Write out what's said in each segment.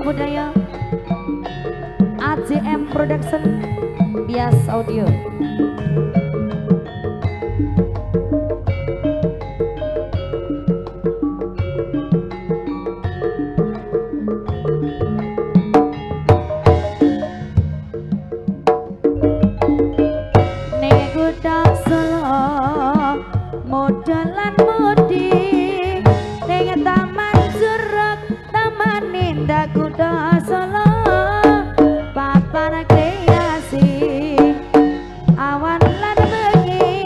Budaya AJM Production Bias Audio. Modalan mudi ning taman jeruk taman indah kuda Solo papan kreasi awan lan bengi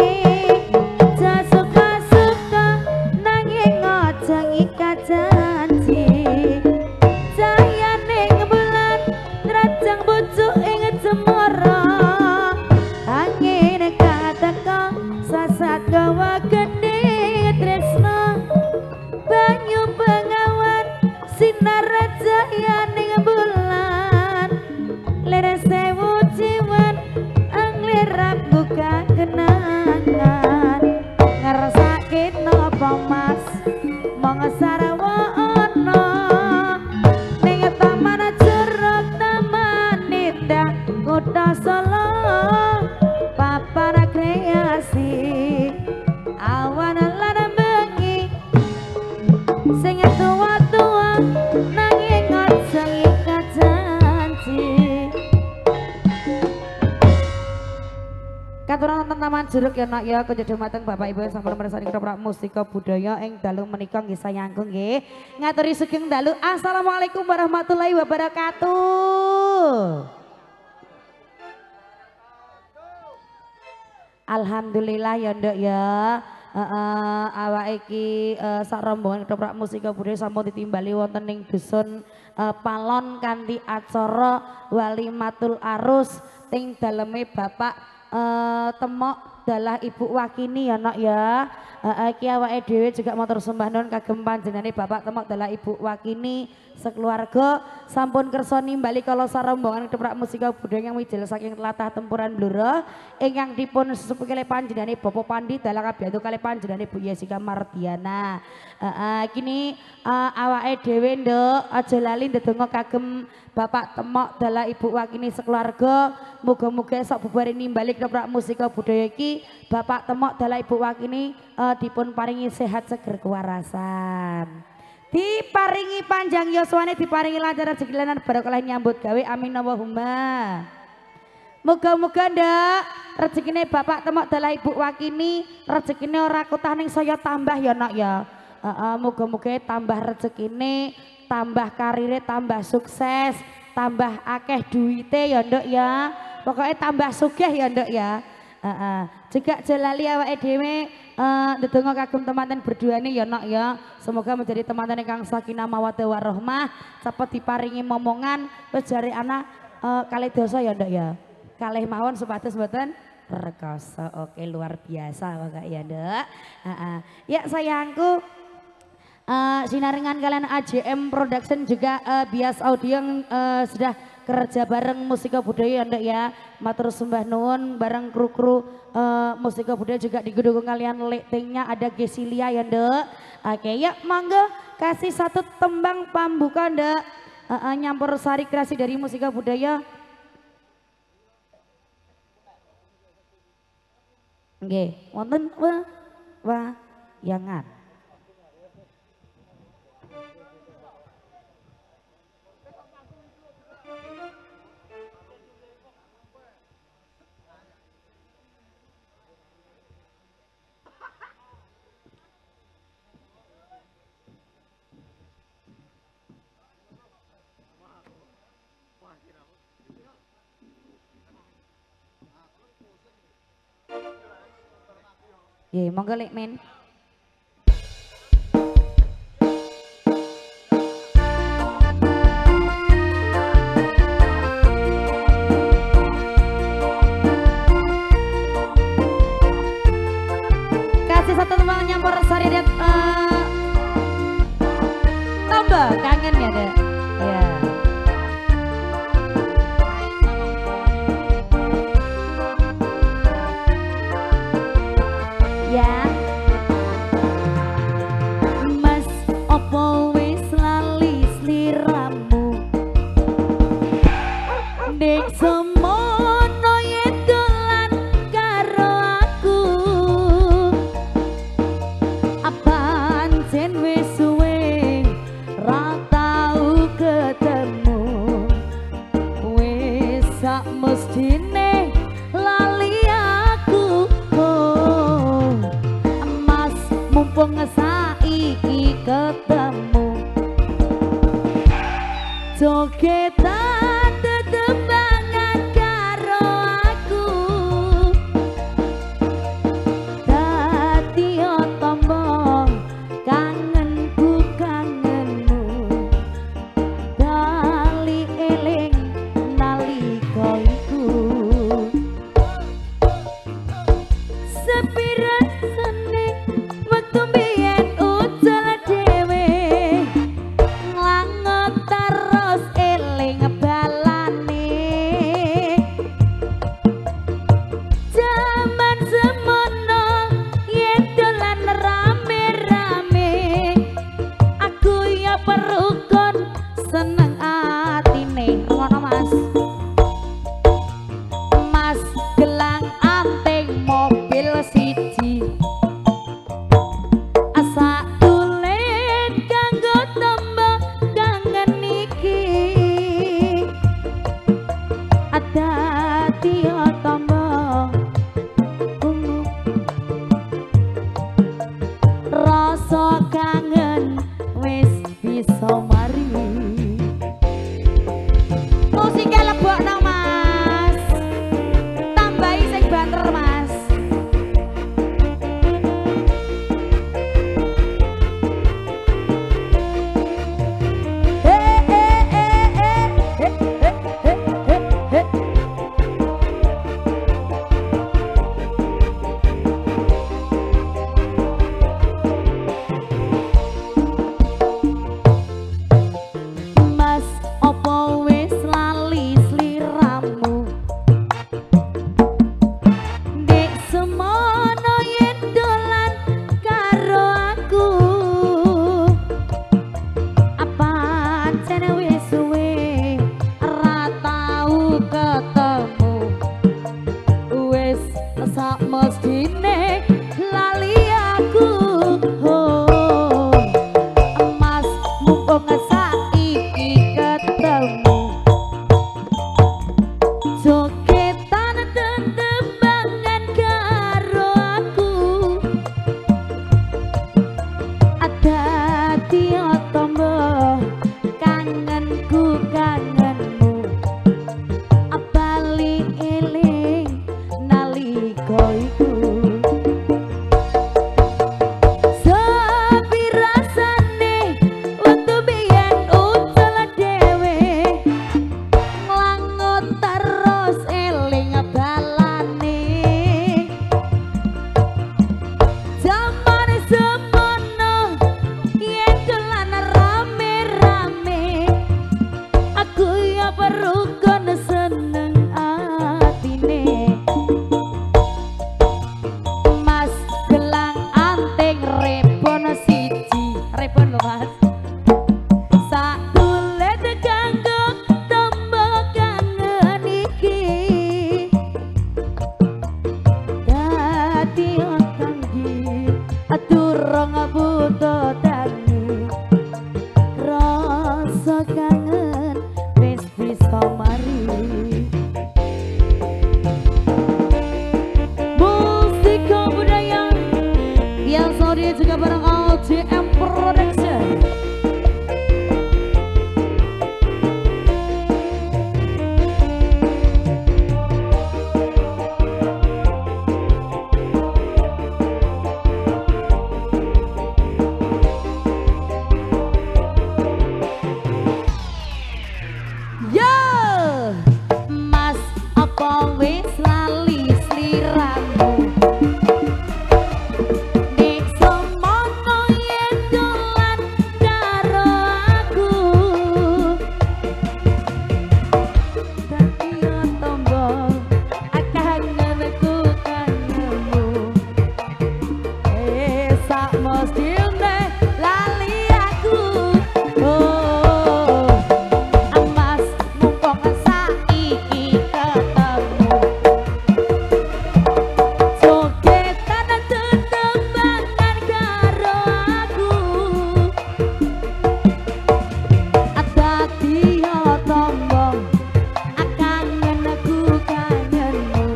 suka-suka nanging aja ngikat janji cahyaning bulan trajang bojo ing cemara angin kateka sasat gawa sinar cahya ning bulan leres sewu jiwan anglirap buka kenangan ngerasake napa mas mengesarawa ono ning taman jeruk taman indah kota Solo papan kreasi awan lan bengi sing tua-tua nanging aja ngikat janji. Katuran wonten taman jeruk ya nak ya kejadian mateng Bapak Ibu sampun mirsani kroprak musika budaya ing dalu menika nggih sayangku nggih. Ngaturi sugeng dalu. Assalamualaikum warahmatullahi wabarakatuh. Alhamdulillah ya nduk ya. Awake iki sak rombongan ketoprak musika budaya sampun ditimbali wonten ing dusun Palon kanthi acara walimatul arus ting daleme Bapak Temok dalah Ibu Wakini ya nok ya. Iki awake dhewe juga matur sembah nuwun kagem panjenengane Bapak Temok dalah Ibu Wakini sekeluarga sampun kersa nimbali kala sarombongan ketoprak musika budaya yang wijel saking tlatah tempuran Blora ingkang dipun sesepuh kalih panjenengane Bapak Pandi dalah kabiyantu kalih panjenengane Bu Yesika Mardiana. Kini awake dhewe nduk aja lali ndedonga kagem Bapak Temok dalah Ibu Wakini sekeluarga muga-muga esuk bubar nimbali ketoprak musika budaya iki Bapak Temok dalah Ibu Wakini dipun paringi sehat seger kewarasan. Diparingi panjang yuswane, diparingi lancar rezeki lan barokah nyambut gawe amin Allahumma. Muga-muga ndak rezekine Bapak Temok dalah Ibu Wakini rezekine ora kutah ning saya tambah ya nak ya. Muga-muga tambah rezekine, tambah karire, tambah sukses, tambah akeh duite ya nduk ya. Pokoknya tambah sugih ya nduk ya. Juga jelali awake dhewe ndedonga kagem teman-teman berdua nih ya nak ya. Semoga menjadi teman-teman kang sakinah mawaddah warahmah, cepet diparingi momongan wis jare anak kalih dosa ya ndak ya. Kalih mawon supados mboten rekoso. Oke luar biasa Bapak ya ndak. Ya sayangku sinaringan kalian AJM Production juga Bias Audio yang sudah kerja bareng musika budaya ya ndak ya. Matur sembah nuwun bareng kru-kru musika budaya juga digedung kalian lightingnya ada Gesilia ya ndak. Oke ya monggo kasih satu tembang pambuka ndak nyampur sari kreasi dari musika budaya. Nggih wonten wayangan. Nggih, monggo lek men. Kasih satu tembang nyampur sari dat tambah kangen ya dek. Ya. Ya Mas opo wis lali sliramu nek semono yen dolan karo aku pancen wis suwe ra tau ketemu wis sak mestine lali aku mumpung saiki ketemu jogetan tetembangan karo aku dadi tombong kangenku kangenmu dali eling nalika iku sepiran seneng waktu biyen ucul dhewe nglangot terus eling balane jaman semono yen dolan rame-rame aku ya perukun seneng atine ngono Mas. Mas gelang anting mobil siji mestine lali aku oh, emas mumpung saiki ketemu jogetan tetembangan karo aku ada dia tombol kangenku kangenmu abali eling nalika iku sepi rasane waktu biyen ucul dhewe nglangut terus eling balane jaman semono yen dolan rame-rame aku ya perukun seneng atine mas gelang anting rebon siji rebon lho mas sak tulet kanggo tombo kangen iki dadi kanggi durung butuh tangi rasa kangen wis bisa mari musika budaya yang sore juga bareng LJM Production. Yo mas apa wis lali sliramu nek semono yen dolan karo aku dadi tombol kangenku kangenmu sak mestine lali aku oh emas mumpung saiki ketemu jogetan tetembangan karo aku ada dia tombol kangenku kangenmu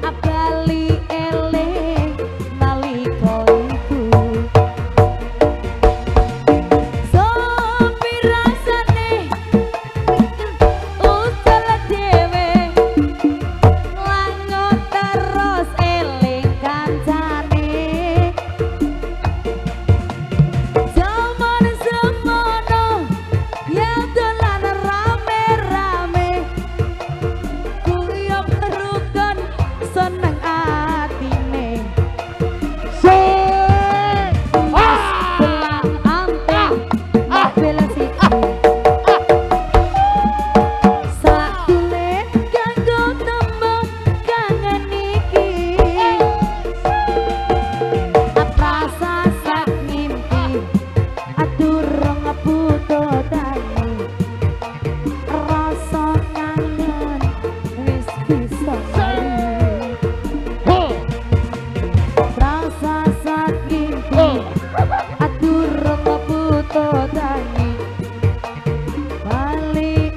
abali eling nalika iku sepi rasane ucul dhewe nglangut terus eling kancane jaman semono yang dolan rame-rame kuya perukun seneng atine mas gelang anting mobil siji sak tulet kanggo tembung kangen iki rasa sak mimpi durung butuh tangi rasa kangen wis bisa mari rasa sak mimpi durung butuh tangi balik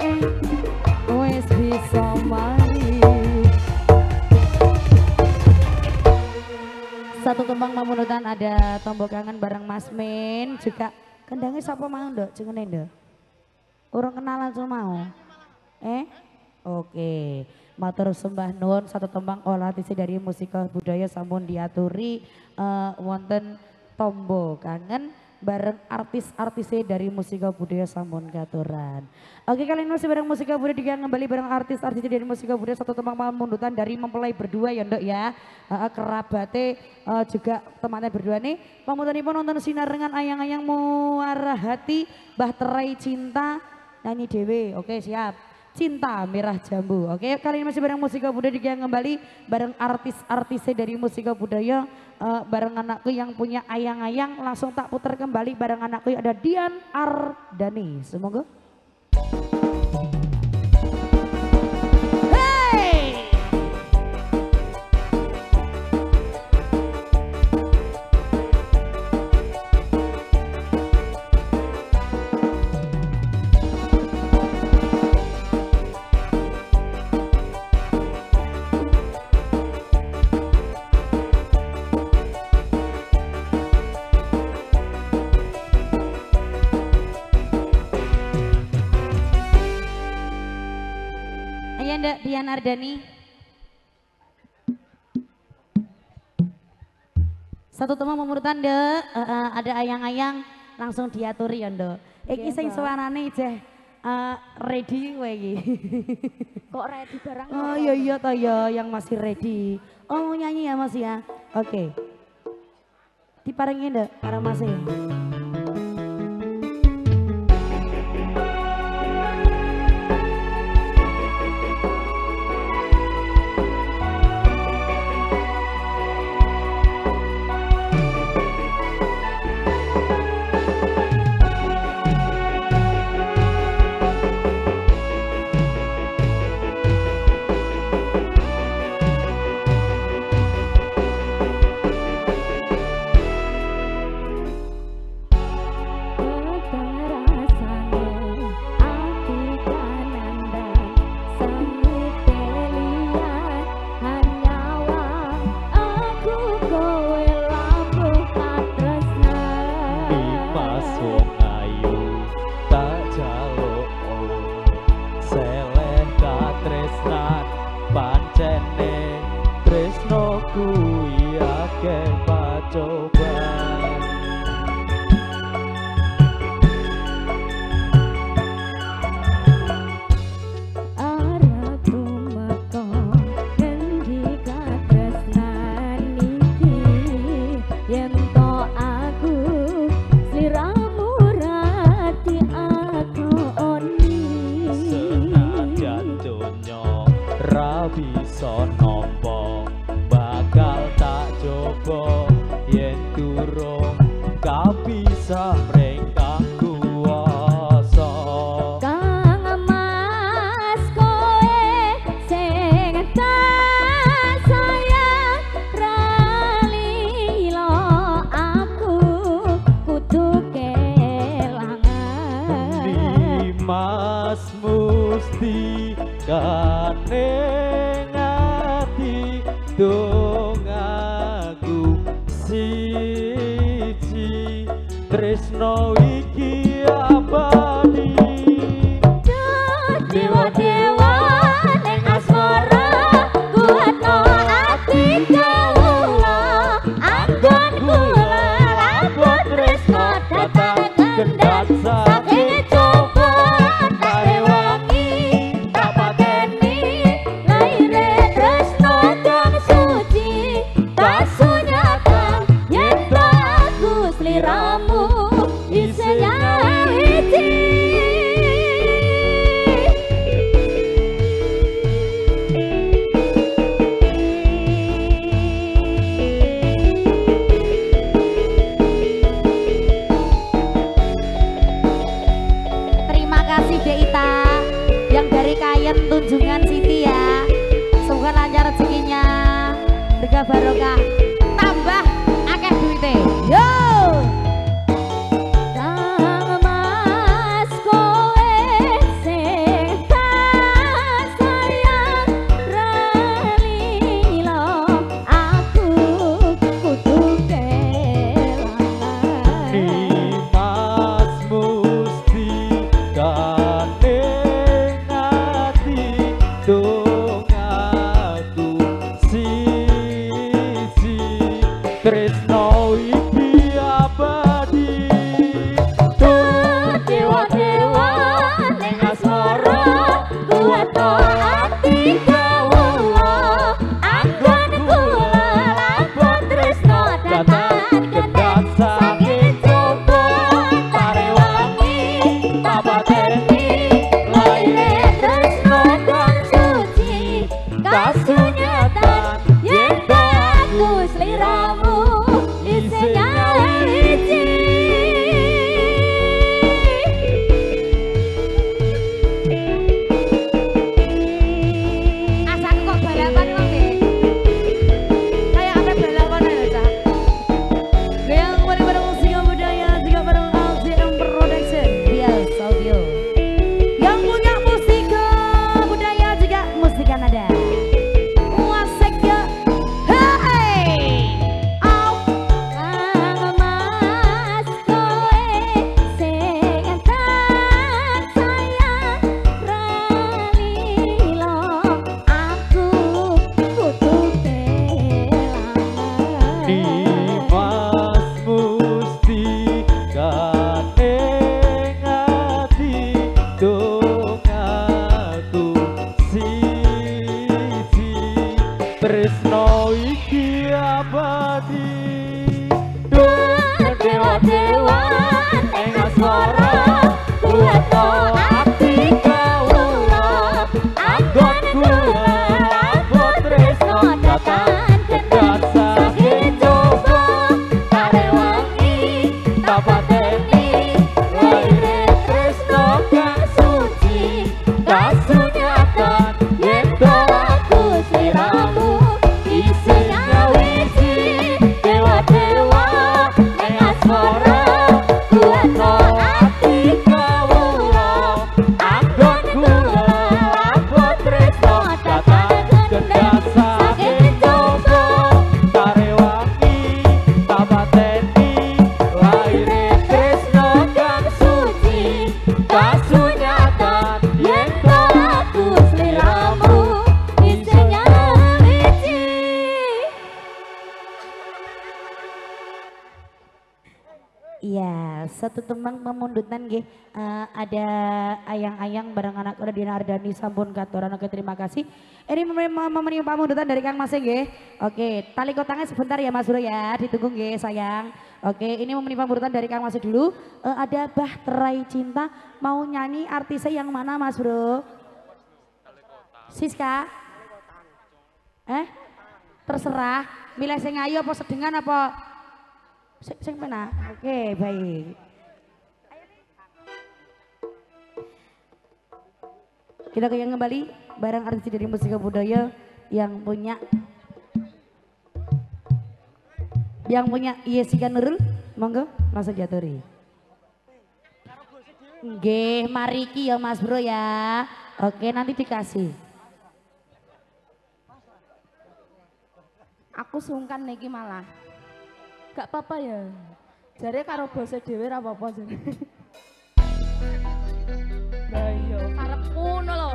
wis bisa mari. Satu tembang mamunutan ada tombol kangen bareng Mas Min juga kendangnya siapa mau ndok jengene ndok urung kenalan cuma mau oke matur sembah nuwun satu tembang olah tisi dari musika budaya sampun diaturi wonten tombol kangen bareng artis-artisnya dari musika budaya sampun katuran. Oke kali ini masih bareng musika budaya juga kembali bareng artis-artisnya dari musika budaya satu tembang mamundutan dari mempelai berdua ya ndok ya. Kerabatnya juga temannya berdua nih. Pamundutan pun nonton sinar dengan ayang-ayang muara hati Bahterai Cinta nyanyi dewe. Oke siap. Cinta Merah Jambu. Oke kali ini masih bareng musika budaya juga kembali bareng artis-artisnya dari musika budaya bareng anakku yang punya ayang-ayang langsung tak putar kembali bareng anakku yang ada Dian Ardani. Semoga hey Ya ndak Dian Ardani. Satu tema memurutan dek, ada ayang-ayang langsung diaturi ya ndak. Iki sing suarane jeh ready kowe iki. Kok ready barang? Oh iya iya toh ya yang masih ready. Oh mau nyanyi ya Mas ya. Oke. Diparingi ndak karo Mas ya. diabadi dewa-dewa ing asmara kuwata ati kawula anggon kula abot tresno datang kendhat saking coba karewangi tapateni laire tresno kang suci kasunyatan yen to aku sliramu isinya wiji dewa-dewa ing asmara kuwata ati kawula anggon kula abot tresno datang kendhat saking coba karewangi tapateni laire tresno kang suci kasunyatan yen to aku sliramu isinya wiji. Iya, satu temang pemundutan nggih. Ada ayang-ayang bareng anak udah Dina Ardani sampun katuran. Oke, terima kasih. Ini memenuhi pemundutan dari Kang Mas nggih. Oke, tali kotangnya sebentar ya Mas Bro ya, ditunggu nggih sayang. Oke, ini memenuhi pemundutan dari Kang Mas dulu. Ada Bahterai Cinta, mau nyanyi artisnya yang mana Mas Bro? Siska? Terserah, milih sing ayu apa sedengan apa sing pena. Oke, baik. Kita goyang kembali bareng artis dari musik budaya yang punya Yesika Nurul, monggo langsung jaturi. Nggih, mari ki ya Mas Bro ya. Oke, nanti dikasih. Aku sungkan niki malah. Gak apa-apa ya. Jare karo bose dhewe ra apa-apa jare. Lah iya, karepku ngono lho.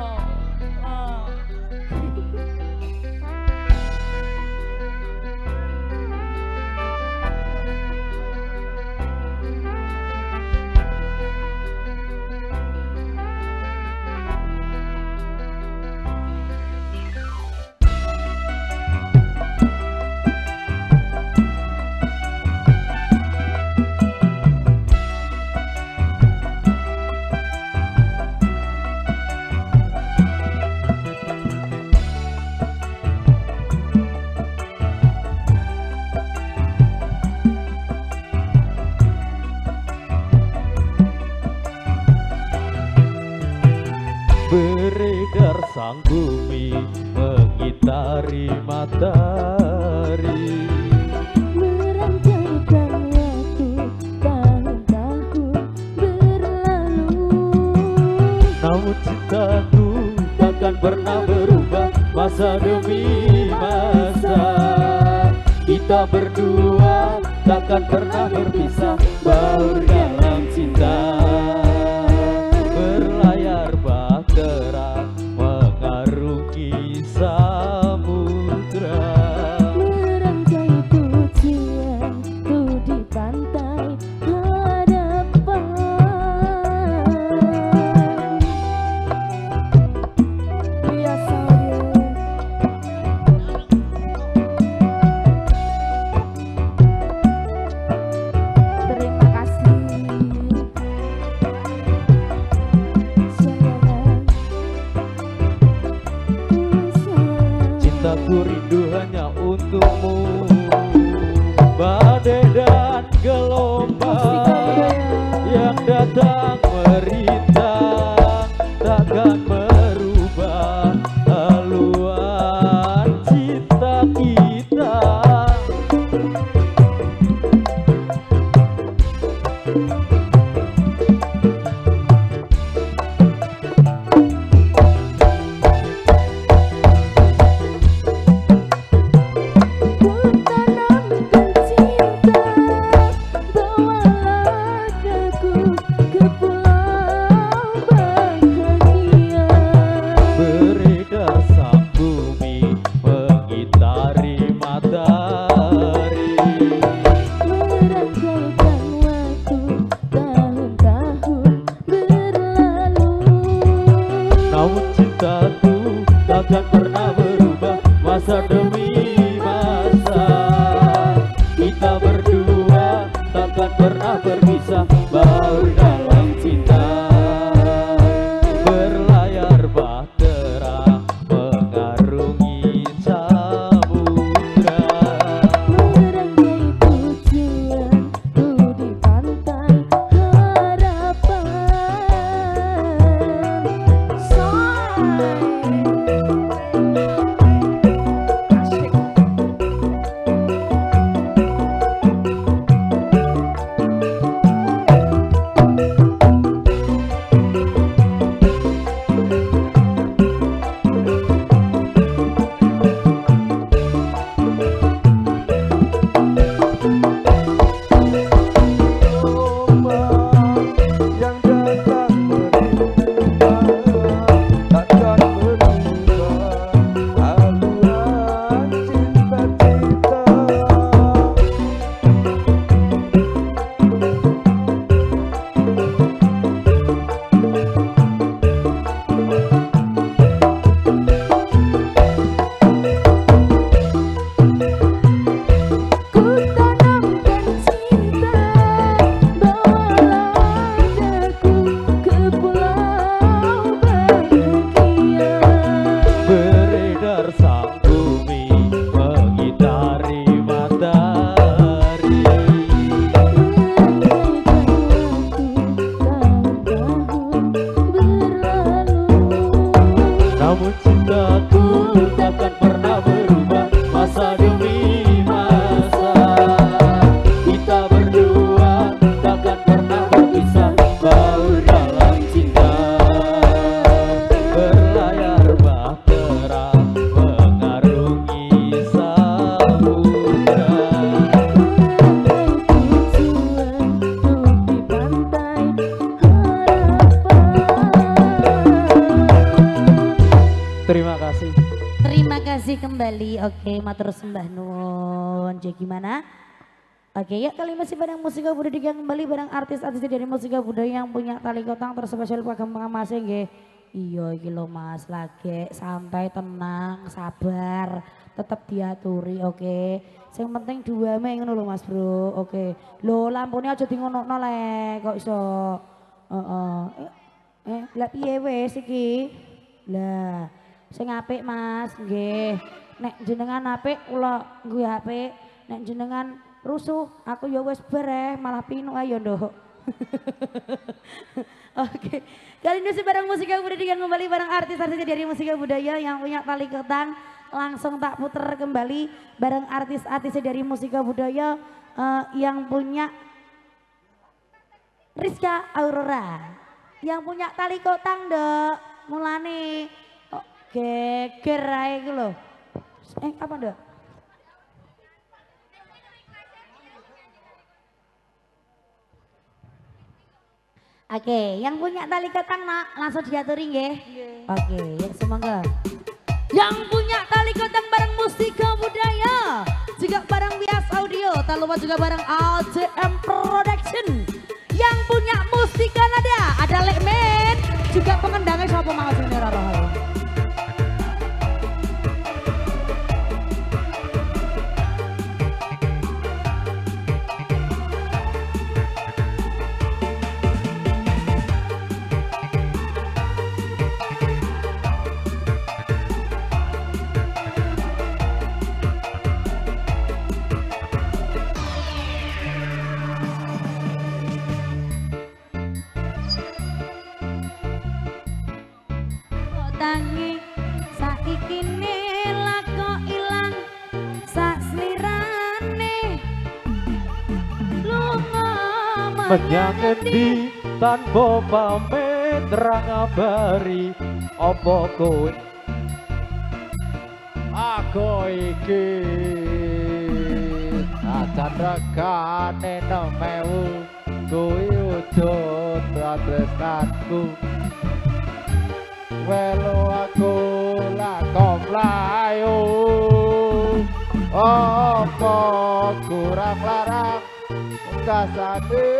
Beredar sang bumi mengitari matahari, Meranjangkan waktu tahun-tahun berlalu. namun cintaku takkan pernah berubah masa demi masa. Kita berdua takkan pernah berpisah, baur dalam cinta. Berlayar bahtera mengarungi samudra, Merangkai pujian tuh di pantai hadapan. Biasa terima kasih. pernah berpisah, baur dalam cinta. Berlayar bahtera mengarungi samudra. Merangkai tujuanku di pantai harapan. Asik. Yang datang berubah, takkan berubah haluan cita-cita. Ku tanamkan cinta, bawalah aku ke pulau bahagia. Beredar sang bumi mengitari matahari. Namun cintaku takkan pernah berubah, masa demi masa. Kita berdua takkan pernah berpisah, baur dalam cinta. Berlayar bahtera mengarungi samudra. Terima kasih. Terima kasih kembali. Oke, matur sembah nuwun. Jadi gimana? Oke, ya kali masih bareng musika budaya kembali bareng artis-artis dari musika budaya yang punya tali kotang terspesial perkembangan masih nggih. Iya iki lho Mas, lagi santai, tenang, sabar, tetap diaturi, oke. Yang penting dua mei ngono lho Mas Bro, oke. Lho lampunya aja dingonokno le, kok iso. Lah piye wis iki? Lah, sing apik Mas, nggih. Nek jenengan apik kula ngguwe apik, nek jenengan rusuh aku ya wis bar malah pinu ayo nduk. Oke, kali ini sih bareng musika budaya kembali bareng artis-artis dari musika budaya yang punya tali ketang. Langsung tak puter kembali bareng artis-artis dari musika budaya yang punya Rizka Aurora, yang punya tali kotang dok. Mulane geger ae iku lho. Apa dok? Oke, yang punya tali ketang nak langsung diaturi nggih. Oke, ya semoga. Yang punya tali ketang bareng musika budaya, juga bareng Wias Audio, tak lupa juga bareng ACM Production. Yang punya musika nada ada Lekmen, juga pengendangnya siapa mau sini raro. Tangi saiki lako ilang saslirane lunga Menyang endi tanpa pamit ra ngabari apa kowe aku iki acan regane 6.000 kuwi ujug tresnanku. Welo aku lakom layu apa kurang larang kasane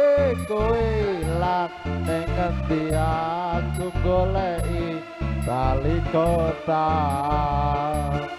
kowe ilang ning ngendi aku goleki tali kotang.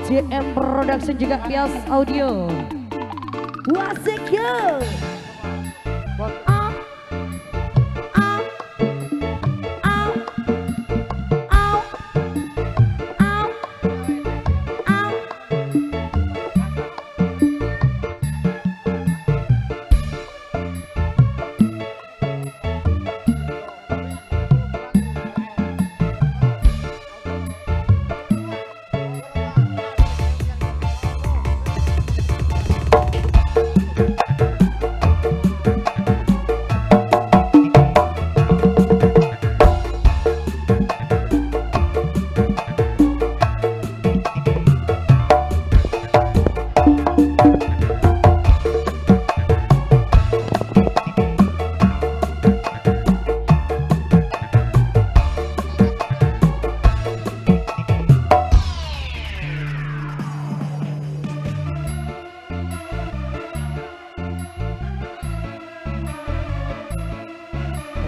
JM Production juga Pios Audio. Wasik yo.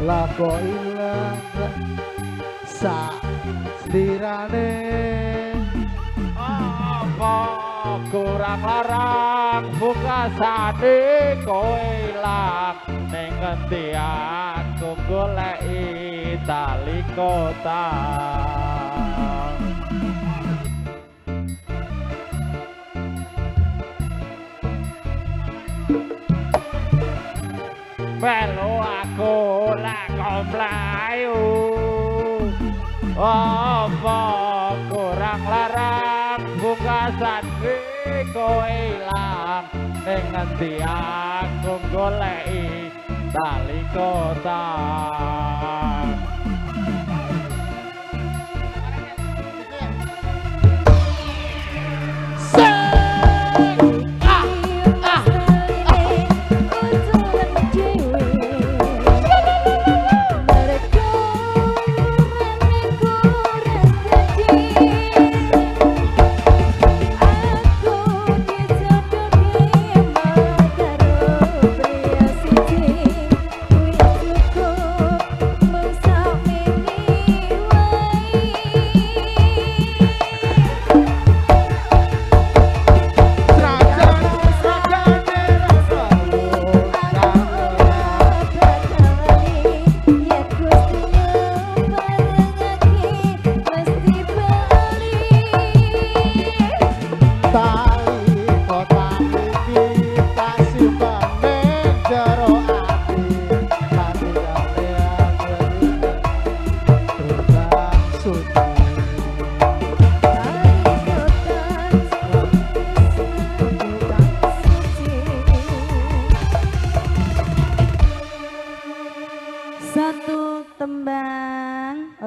Lago ilang sa sdirane apa kurang larang buka sane kowe ilang ning ngendi aku goleki tali kota melu aku lak mlayu apa kurang larang bukasan kowe ilang ning ngendi aku goleki tali kota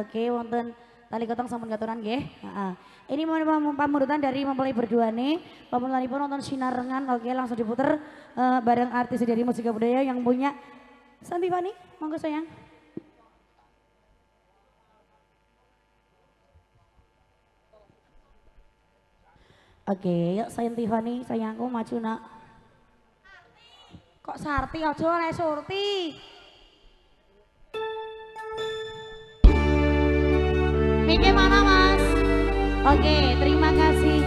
Oke, wonten tali gotong sampun katuran nggih. Heeh. Ini mau pamurutan dari mempelai berdua nih. Pamurutanipun nonton sinarengan. Oke, langsung diputer bareng artis dari musik budaya yang punya Santi Fani. Monggo sayang. Oke, yuk Santi Fani, sayangku maju nak. Kok Sarti aja oleh Surti. Mike mana mas? Oke, terima kasih.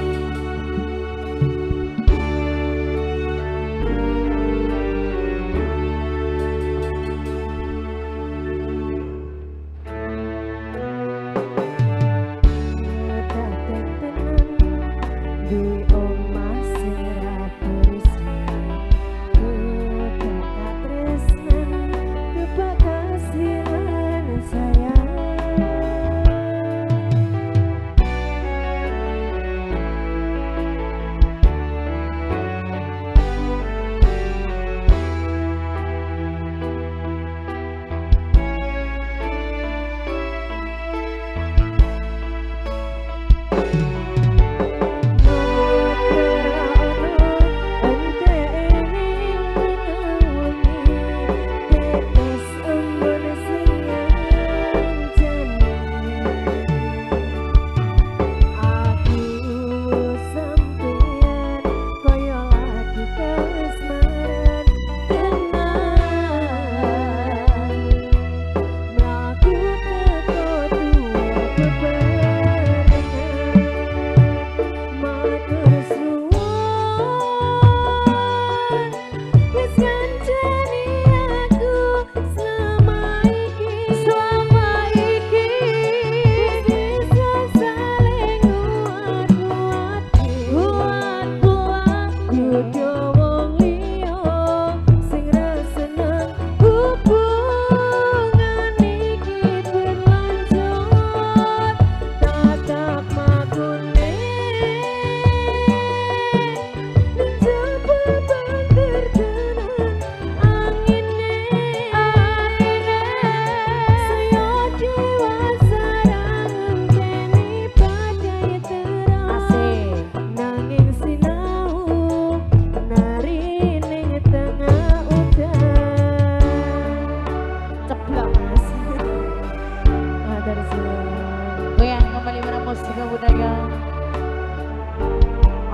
Goyang kembali pada musik budaya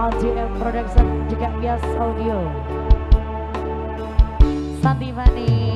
LGM Production juga Bias Audio Santi Fani.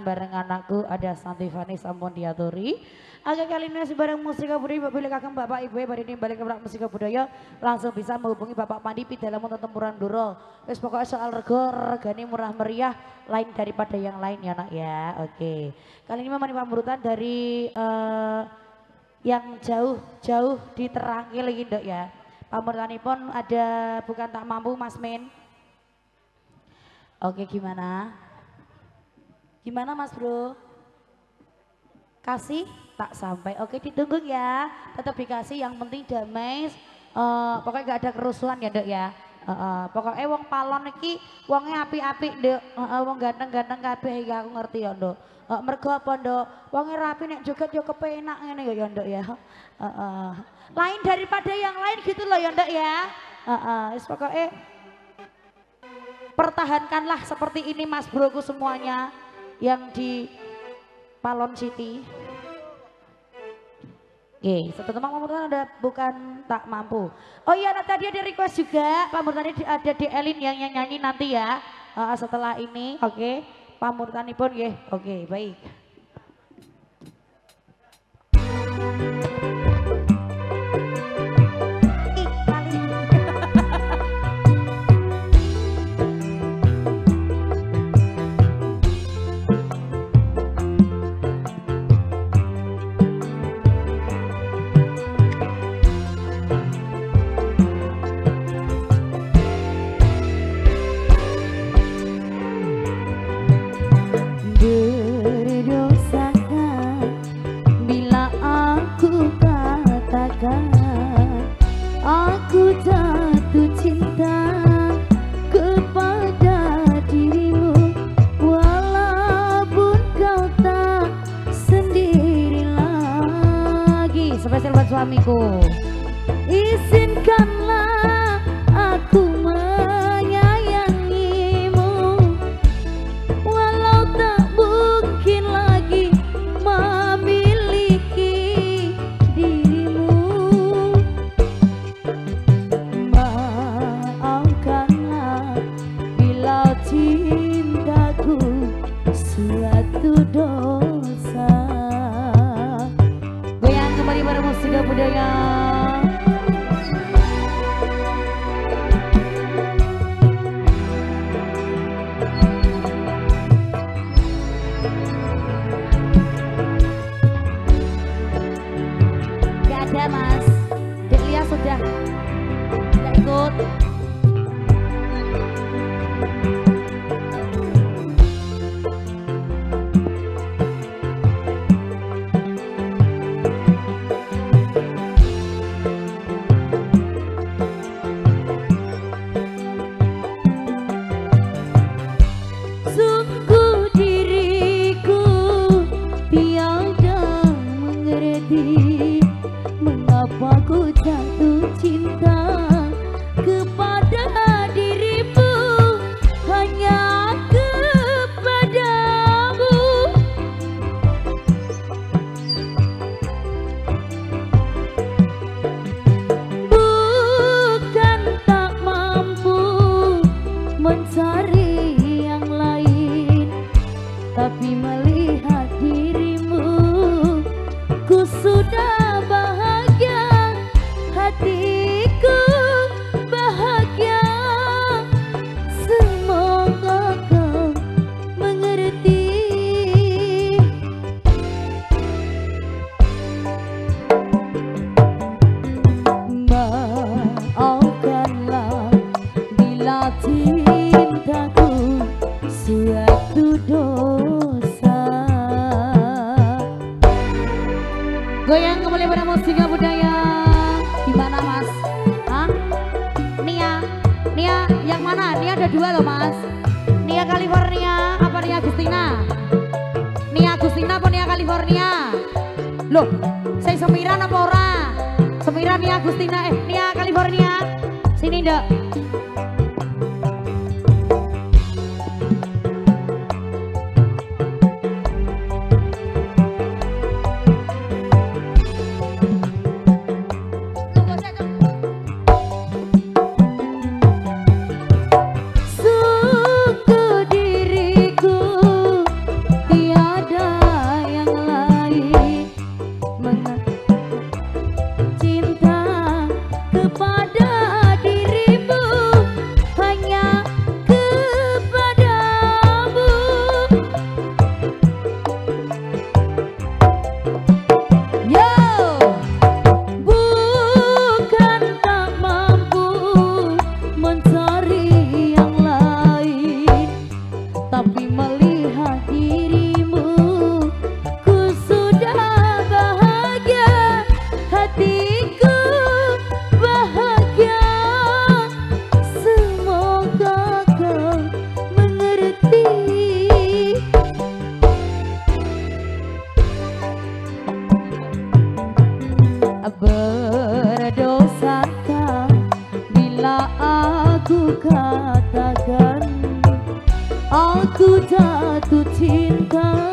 pamungkasan bareng anakku ada Santifani sampun diaturi. Agak kali ini masih bareng Musika Budaya Bapak Kakang Bapak Ibu pada ini balik ke Musika Budaya langsung bisa menghubungi Bapak Pandi dalam untuk tempuran duro. Wis pokoknya soal regani murah meriah lain daripada yang lain ya nak ya. Oke. Kali ini memang pamrutan dari yang jauh-jauh diterangi lagi dok ya. Pamrutanipun ada bukan tak mampu Mas Min. Oke gimana? Gimana Mas Bro? Kasih tak sampai. Oke ditunggu ya. Tetap dikasih yang penting damai. Pokoknya gak ada kerusuhan ya dok ya. Pokoknya wong palon iki wongnya api-api dok. Wong ganteng-ganteng kabeh iki aku ngerti ya dok. Mergo apa dok? Wongnya rapi nek joget yo kepenak ngene ya dok ya. Lain daripada yang lain gitu loh ya dok ya. Wis pokoknya pertahankanlah seperti ini Mas Broku semuanya yang di Palon City. Oke, satu teman pamurtan ada bukan tak mampu. Oh iya, nah, tadi ada request juga pamurtan ada di Elin yang nyanyi nanti ya. Setelah ini, oke, pamurtan pun ya, oke, baik. Aku jatuh cinta kepada dirimu, walaupun kau tak sendiri lagi. Spesial buat suamiku. Izinkanlah aku menyayangimu, walau tak mungkin lagi memiliki dirimu. Maafkanlah bila cintaku suatu dosa. Goyang kembali pada Musika Budaya. Gak ada Mas, Dek Lia sudah gak ikut. Sungguh diriku tiada mengerti mengapa ku jatuh cinta kepada dirimu, hanya kepadamu. Bukan tak mampu mencari yang lain, tapi melihat dirimu ku sudah bahagia, hatiku bahagia. Semoga kau mengerti. Maafkanlah bila cintaku suatu dosa. Goyang kembali pada Musika Budaya. Gimana Mas? Hah? Nia yang mana? Nia ada dua loh Mas. Nia California apa Nia Agustina? Nia Agustina apa Nia California? Loh, saya Semiran apa ora? Semiran Nia Agustina, Nia California. Sini ndak. Sungguh diriku tiada berdosakah bila aku katakan aku jatuh cinta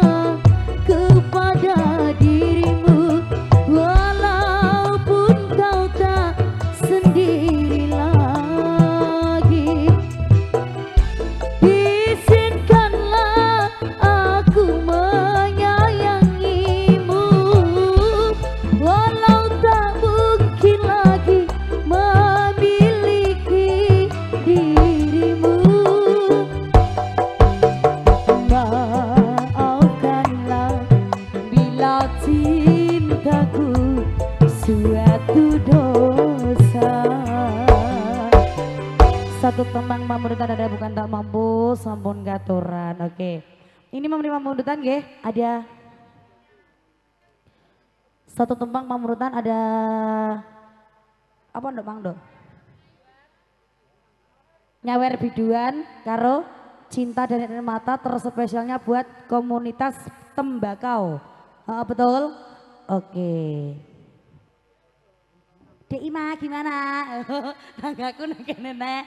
kepada dirimu, walaupun kau tak sendiri lagi. Izinkanlah aku menyayangimu, walau tak mungkin lagi memiliki dirimu. Maafkanlah bila cintaku suatu dosa. Satu tembang pamungkutan ada bukan tak mampu sampun gaturan. Oke. Ini memberi pamungkutan nggih, ada satu tembang pamungkutan ada apa ndak Mang Do? Nyawer biduan karo Cinta dan Air Mata terspesialnya buat komunitas tembakau. Betul? Oke. Dek Ima gimana? Tanggaku nang kene nek.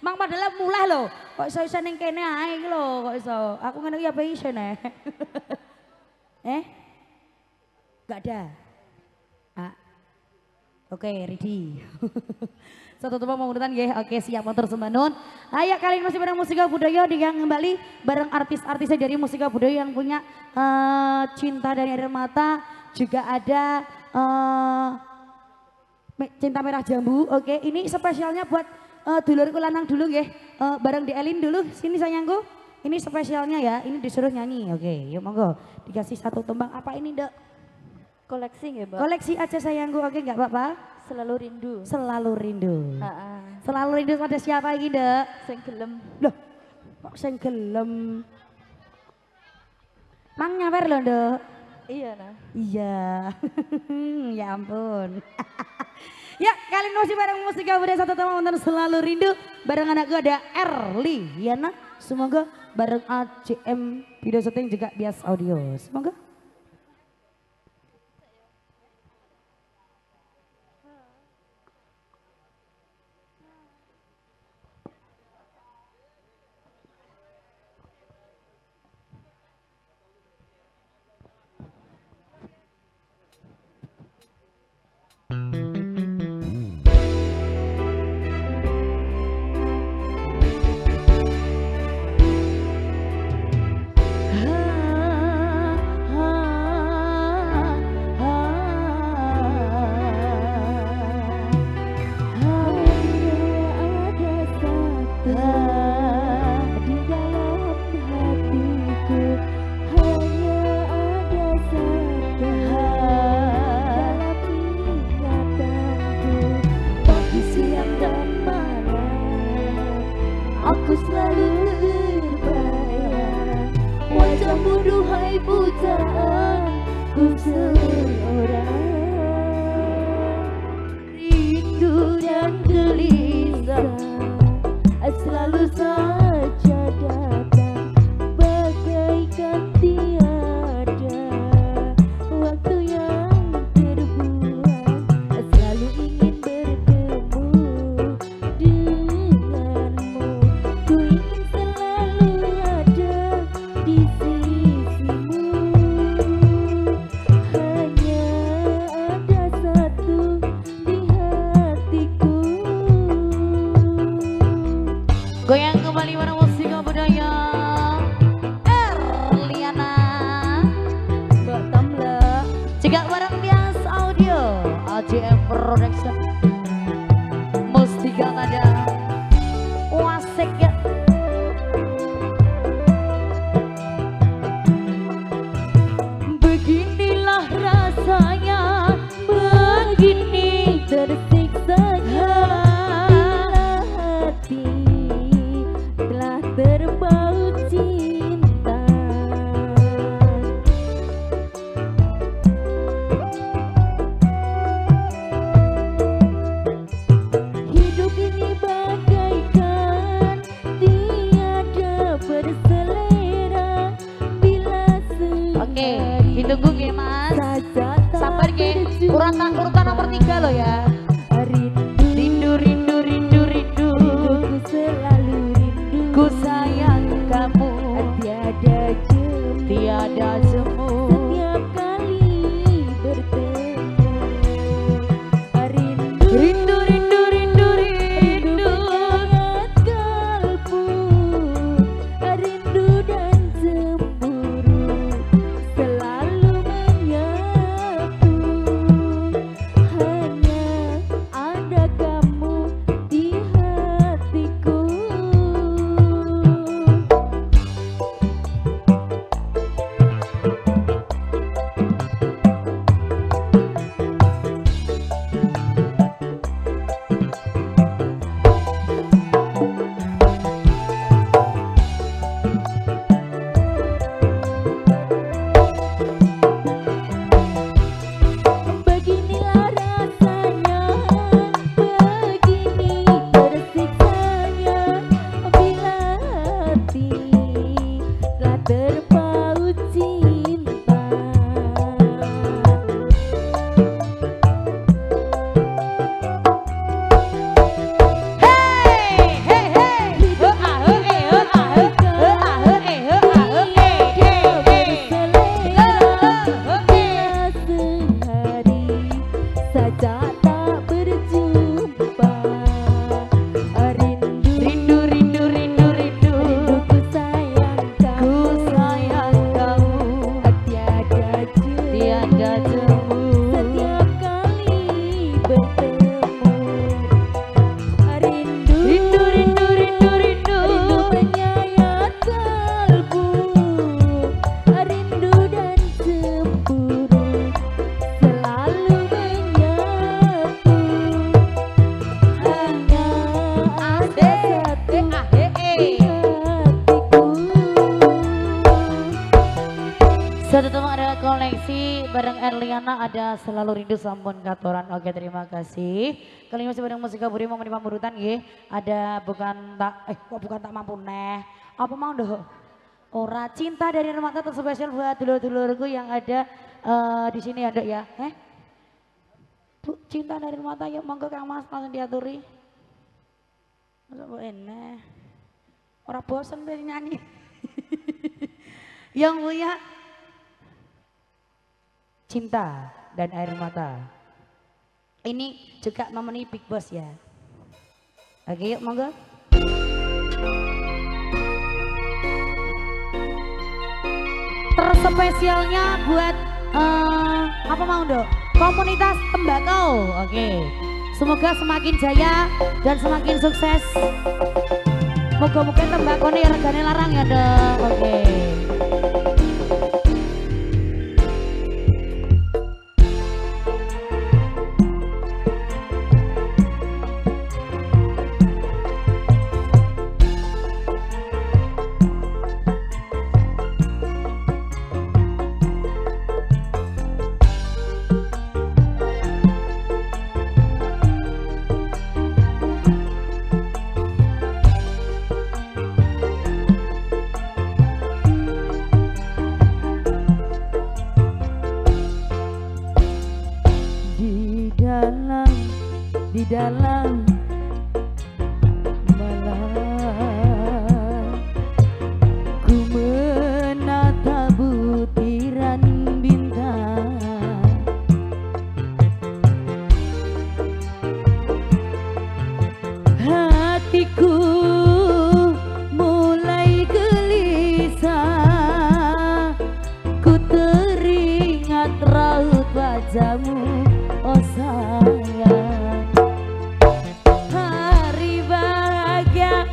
Mang padahal mulai lho. Kok iso ning kene ae iki lho, kok iso. Aku ngene iki apa iso nek? Gak ada. Oke, ready. Satu tumpang pemutaran nggih. Oke, siap motor sembanun. Ayo kalian masih bareng Musika Budaya dengan kembali bareng artis-artisnya dari Musika Budaya yang punya Cinta dan Air Mata, juga ada Cinta Merah Jambu. Oke, ini spesialnya buat dulurku lanang dulu nggih. Bareng di Elin dulu, sini sayangku. Ini spesialnya ya, ini disuruh nyanyi. Oke, yuk monggo. Dikasih satu tembang. Apa ini, Dek? Koleksi nggih, Mbak? Koleksi aja sayangku. Oke, enggak apa-apa. Selalu rindu. Selalu rindu. Heeh. Selalu rindu pada siapa iki, Dek? Sing gelem. Loh, kok sing gelem? Mang nyawer lho, Dek. Iya, nah. Iya. Ya ampun. Ya, kalian masih bareng Musika Budaya satu tema nonton Selalu Rindu. Bareng anakku ada Erliana. Semoga bareng ACM Video Syuting juga Bias Audio. Semoga. Aku selalu terbayang wajahmu duhai pujaan ku seorang. Rindu dan gelisah selalu saja datang bagaikan tiada waktu yang terbuang. Selalu ingin bertemu denganmu, ku ingin selalu ada di sisimu. Hanya ada satu di hatiku. Goyang kembali bareng Musika Budaya Erliana. Batamlah Juga bareng Bias Audio ACM Production Mustika Nada Wasik ya. beginilah rasanya, begini tersiksanya bila hati telah terbaut cinta. Rindu rindu rindu rindu hangat kalbu, rindu dan cemburu selalu menyatu. Hanya ada kamu di hatiku. Beginilah rasanya, begini tersiksanya bila hati telah terpaut cinta. Hey hey hey Sehari saja tak berjumpa. Rindu rindu rindu rindu rindu rinduku sayang ku kamu, sayang kamu tiada tiada jemu. jemu Setiap kali bertemu, rindu rindu rindu rindu rindu rindu menyayat kalbu, rindu dan cemburu selalu menyatu. Hanya ada satu di hatiku. Satu teman ada koleksi bareng Erliana, ada selalu rindu sampun katoran. Oke, terima kasih. Kali ini masih bareng Musika Budi mau menerima urutan nggih. Ada bukan tak kok bukan tak mampu neh. Apa mau doh? Ora cinta dari Remata terspesial buat dulur-dulurku yang ada di sini ada ya. Bu, cinta dari Remata yuk monggo Kang Mas langsung diaturi. Masa bu eneh. Ora bosen dari nyanyi. Yang punya cinta dan air mata. Ini juga memenuhi Big Boss ya. Oke yuk monggo. Terspesialnya buat apa mau dok? Komunitas tembakau. Oke. Semoga semakin jaya dan semakin sukses. Moga-moga tembakau ini regane larang ya dok. Oke. Di dalam malam ku menata butiran bintang. Hatiku mulai gelisah, ku teringat raut wajahmu, oh sayang. Hari bahagia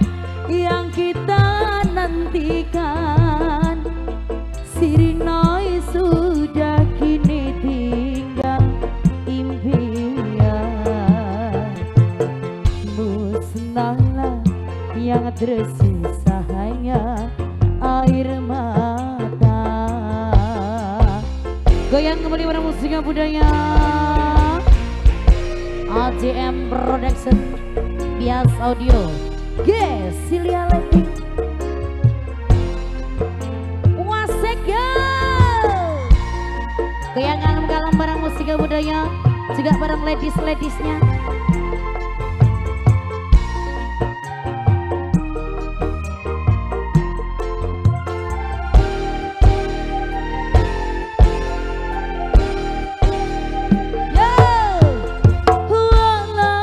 yang kita nantikan, Sirinoi sudah kini tinggal impian. Musnahlah yang tersisa hanya air mata. Goyang kembali pada musiknya budaya AJM Production Bias Audio. Yes, Silia lagi. Wasek yo. Goyangan kalem barang musiknya budaya juga barang ladies-ladiesnya. Walau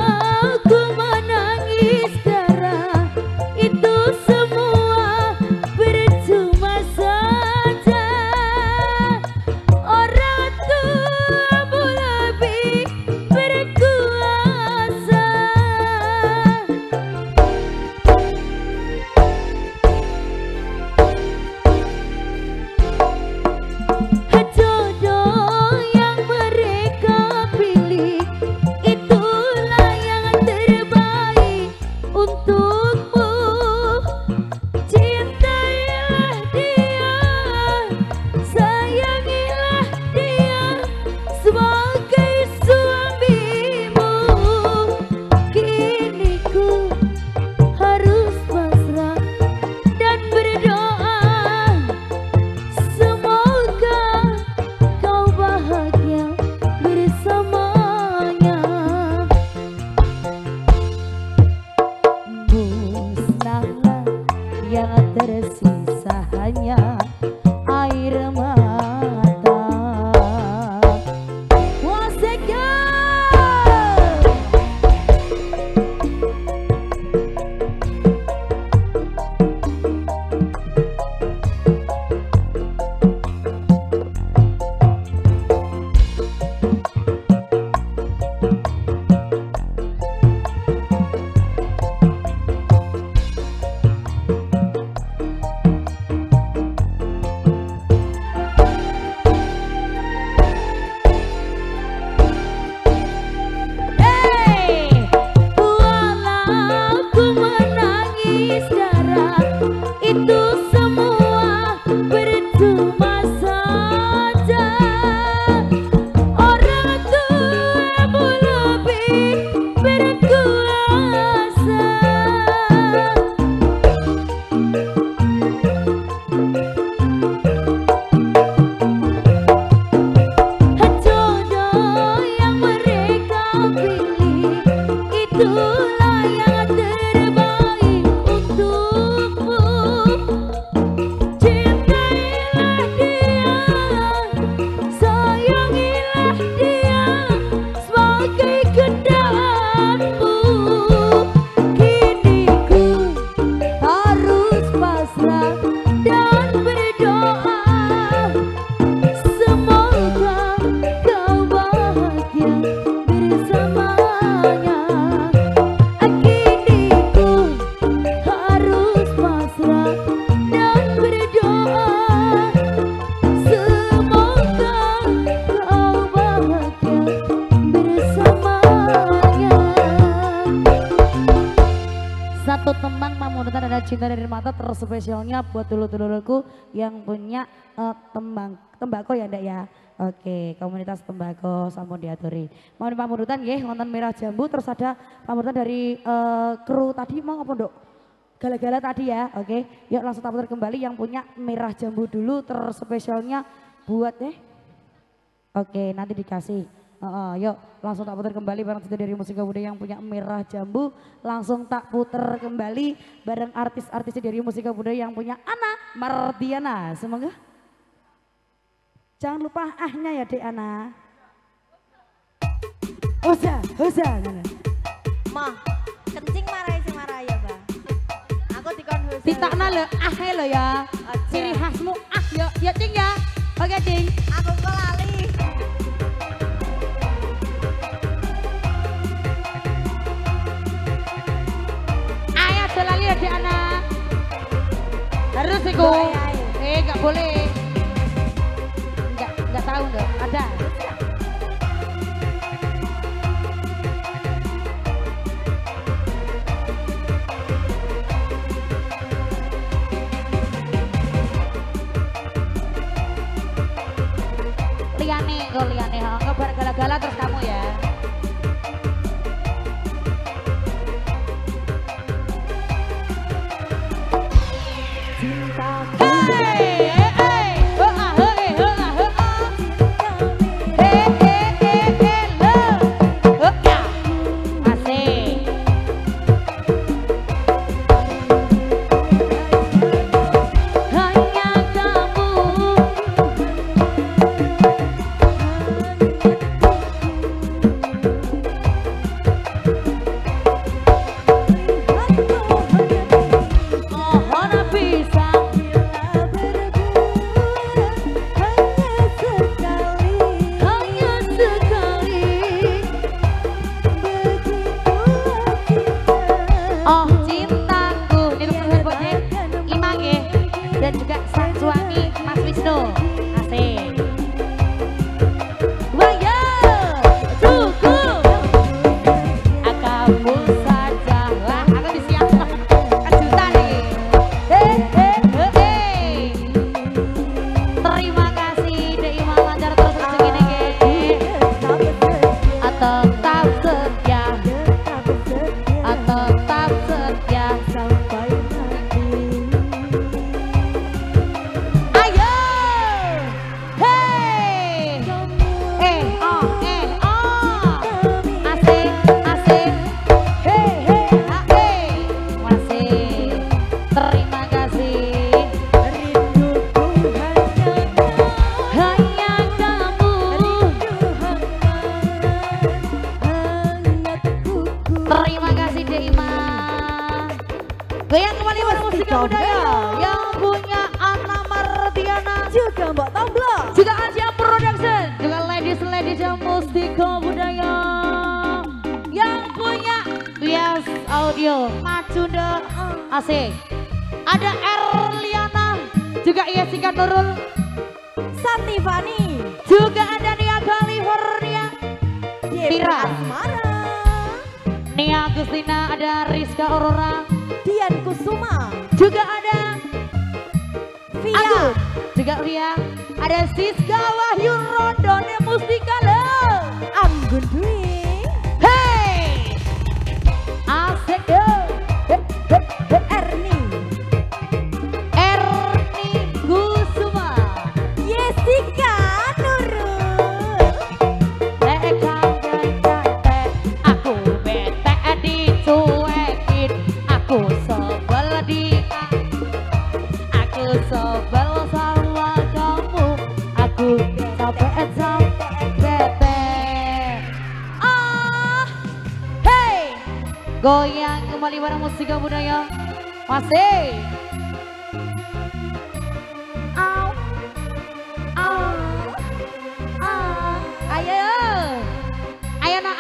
Cinta dari Mata terspesialnya buat dulur-dulurku yang punya tembakau ya ndak ya. Oke, komunitas tembakau sampun diaturi. Mau pamurutan nggih wonten Merah Jambu terus ada pamurutan dari kru tadi mau apa Nduk? Gala-gala tadi ya. Oke, yuk langsung tamutan kembali yang punya Merah Jambu dulu terspesialnya buat Oke, nanti dikasih. Yuk langsung tak putar kembali bareng Cinta dari Mustika Budaya yang punya Merah Jambu. Langsung tak putar kembali bareng artis-artis dari Mustika Budaya yang punya Ana Mardiana. Semoga jangan lupa ahnya ya Dek Ana. Hosa. Mah, kencing marai si marah ya Bang. Aku dikon hosa. Ditakna lo ahnya lo ya. Ciri khasmu ya Cing ya. Oke Cing. Aku kok lali. Selalu ya anak harus iku nggak boleh nggak tahu dong ada liane ngebar gala-gala terus kamu ya. Goyang kembali pada Mustika Budaya yang punya Ana Mardiana Juga Mbak Tambla juga Asia Production juga ladies yang Mustika Budaya yang punya Bias Audio Macunda asik. Ada Erliana juga Yesika Nurul Santi Fani juga ada Nia California Tira Asmara Nia Agustina ada Rizka Aurora Dian Kusuma juga ada Via Agus juga Via ada Siska Wahyu Rondone Mustika lo Anggun Dwi hey asik yo Erni Kusuma Yesika Nurul aku bete dicuekin aku sebel sama kamu aku capek bete hey goyang kembali bareng Mustika Budaya masih ayo nak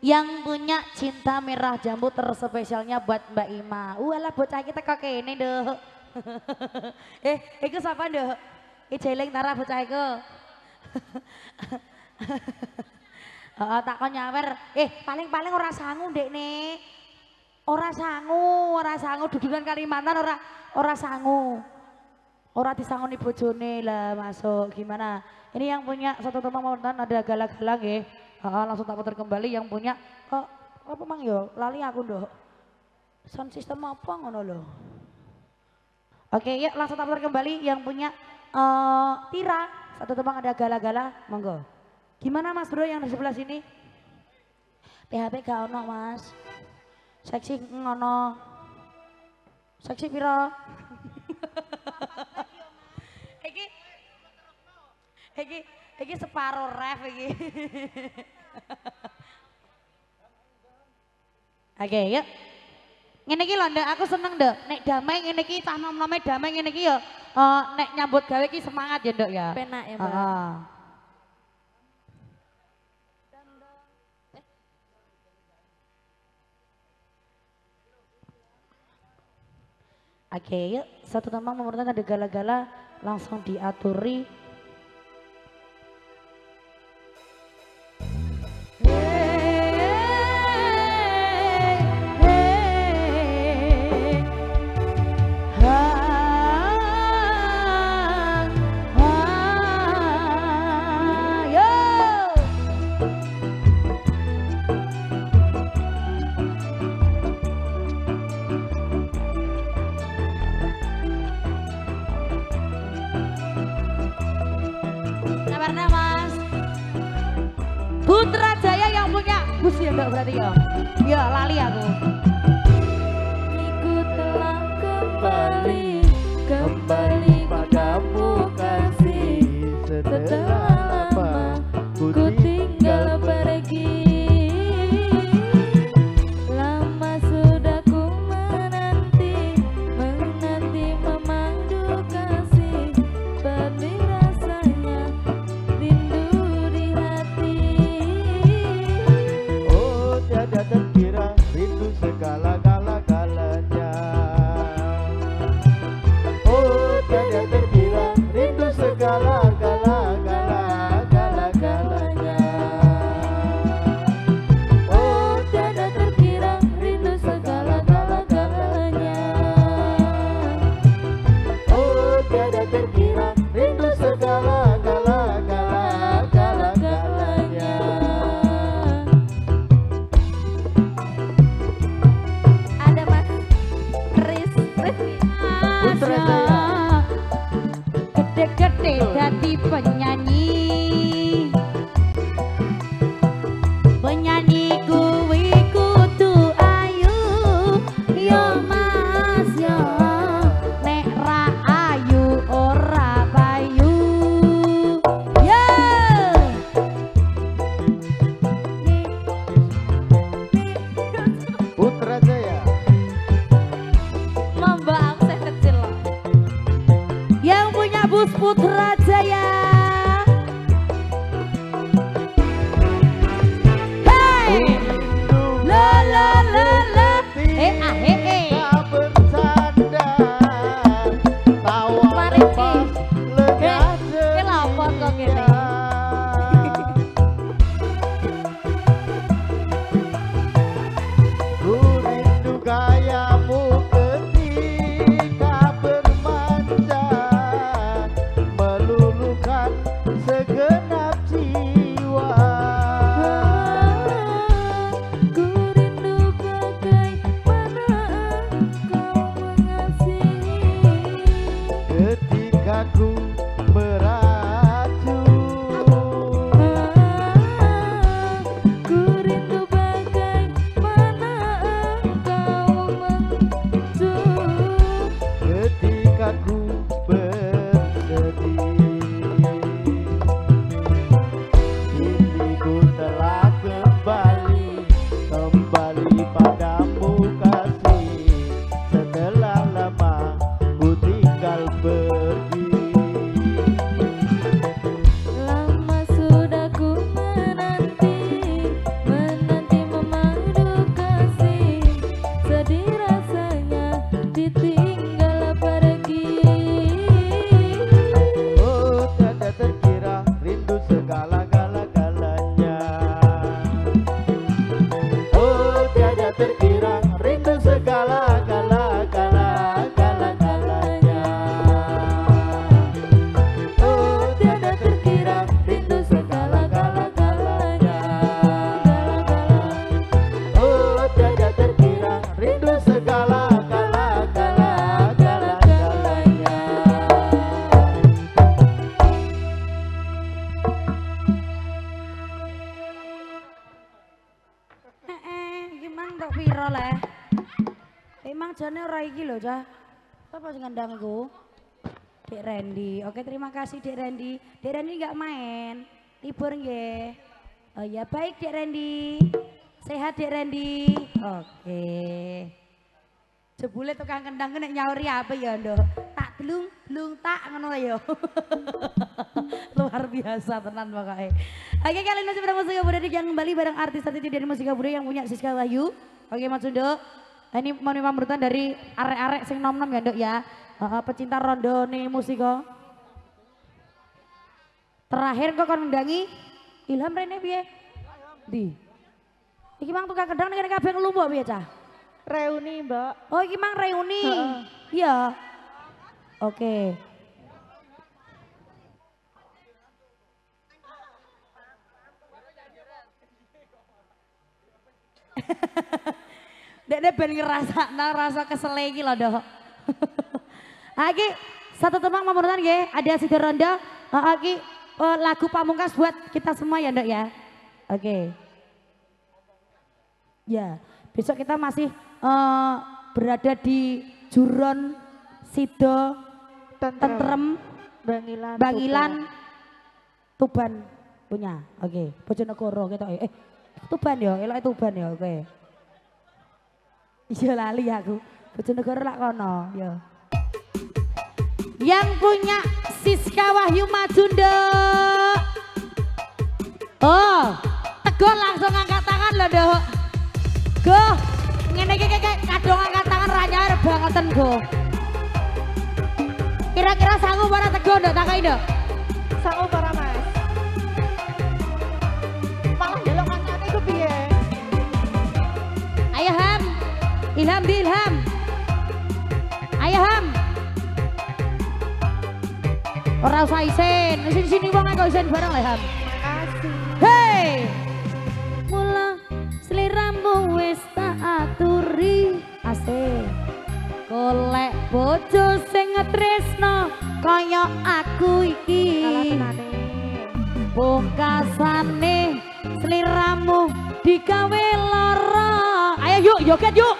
Yang punya cinta merah jambu terspesialnya buat Mbak Ima. Walah bocah kita kok kene deh. Iku siapa deh? Jeleng tara bocah iku. Tak kon nyawer. Paling ora sangu ndekne. Ora sangu dudukan Kalimantan ora sangu. Ora disangoni bojone lah masuk gimana? Ini yang punya satu teman ada gala-gala nggih. Langsung tak putar kembali yang punya apa mang yo lali aku ndoh. Sound system apa ngono lho. Oke, ya langsung tak putar kembali yang punya Tira. Satu teman ada gala-gala, monggo. Gimana Mas Bro yang di sebelah sini? PHP gak ono Mas. Seksi ngono. Seksi piro? Iki separuh ref iki. Oke, yuk. Ngene iki lho Nduk, aku seneng Nduk. Nek damai ngene iki cah nom-nome damai ngene iki ya nek nyambut gawe iki semangat ya Nduk ya. Penak ya, Mbak. Oke, yuk. Satu teman memerlukan ada gala-gala langsung diaturi. Putra Jaya yang punya bus ya Mbak berarti ya. Ya lali aku. Ku telah kembali padamu kasih. Setelah lama ku tinggal pergi. Lama sudah ku menanti memandu kasih. Pedih rasanya rindu di hati. Tiada terkira rindu segala-galanya. Oh tiada terkira rindu segala-galanya. piro le? Emang jane ora iki lho, Cah. Sapa sing ngundang iku? Dek Randy. Oke, terima kasih Dek Randy. Dek Randy enggak main. Libur nggih. Oh ya baik Dek Randy. Sehat Dek Randy. Oke. Jebule tukang kendang nek nyauri apa ya, Nduk? Tak blung tak ngono ya. Luar biasa tenan pokoknya. Oke, kali ini masih musik budaya yang kembali bareng artis-artis dari musik budaya yang punya Siska Wahyu. Oke, Mas Sunduk. Ini mau pamrutan dari arek-arek sing nom-nom ya, Nduk ya. Pecinta rondo nih musiko. Terakhir kok kon ngendangi Ilham rene piye? Ndi? Iki mang tukang kendang nek kabeh ngelumpuh piye, Cah? Reuni, Mbak. Oh, iki mang reuni. Iya. Oke. Dek ben rasa kesel iki lho, Dok. Iki satu tembang pamrutan nggih, ada Sido Rondo. Iki lagu pamungkas buat kita semua ya, Dok ya. Oke. Ya, besok kita masih berada di Juron Sido Tentrem Bangilan Tuban punya. Oke, Bojonegoro kita Tuban ya, eloke Tuban ya, oke. Iya lali aku. Bojonegoro lak kono, ya. Yang punya Siska Wahyu maju, Nduk. Oh, Teguh langsung angkat tangan loh, Nduk. Go, ngene iki kadung angkat tangan ra nyawer bangeten, Go. Kira-kira sanggup para Teguh, Nduk, takai, Nduk? Sanggup para Mas. Malah delok kancane iku piye? Ayo Ham. Ilham di Ilham. Ayo Ham. Ora usah isin. Sini wong aku isin bareng le Ham. Makasih. Hey. Mula sliramu wis tak aturi asik. Golek bojo sing ngetresno kaya aku iki. Pungkasane sliramu digawe lara. Ayo yuk joget yuk.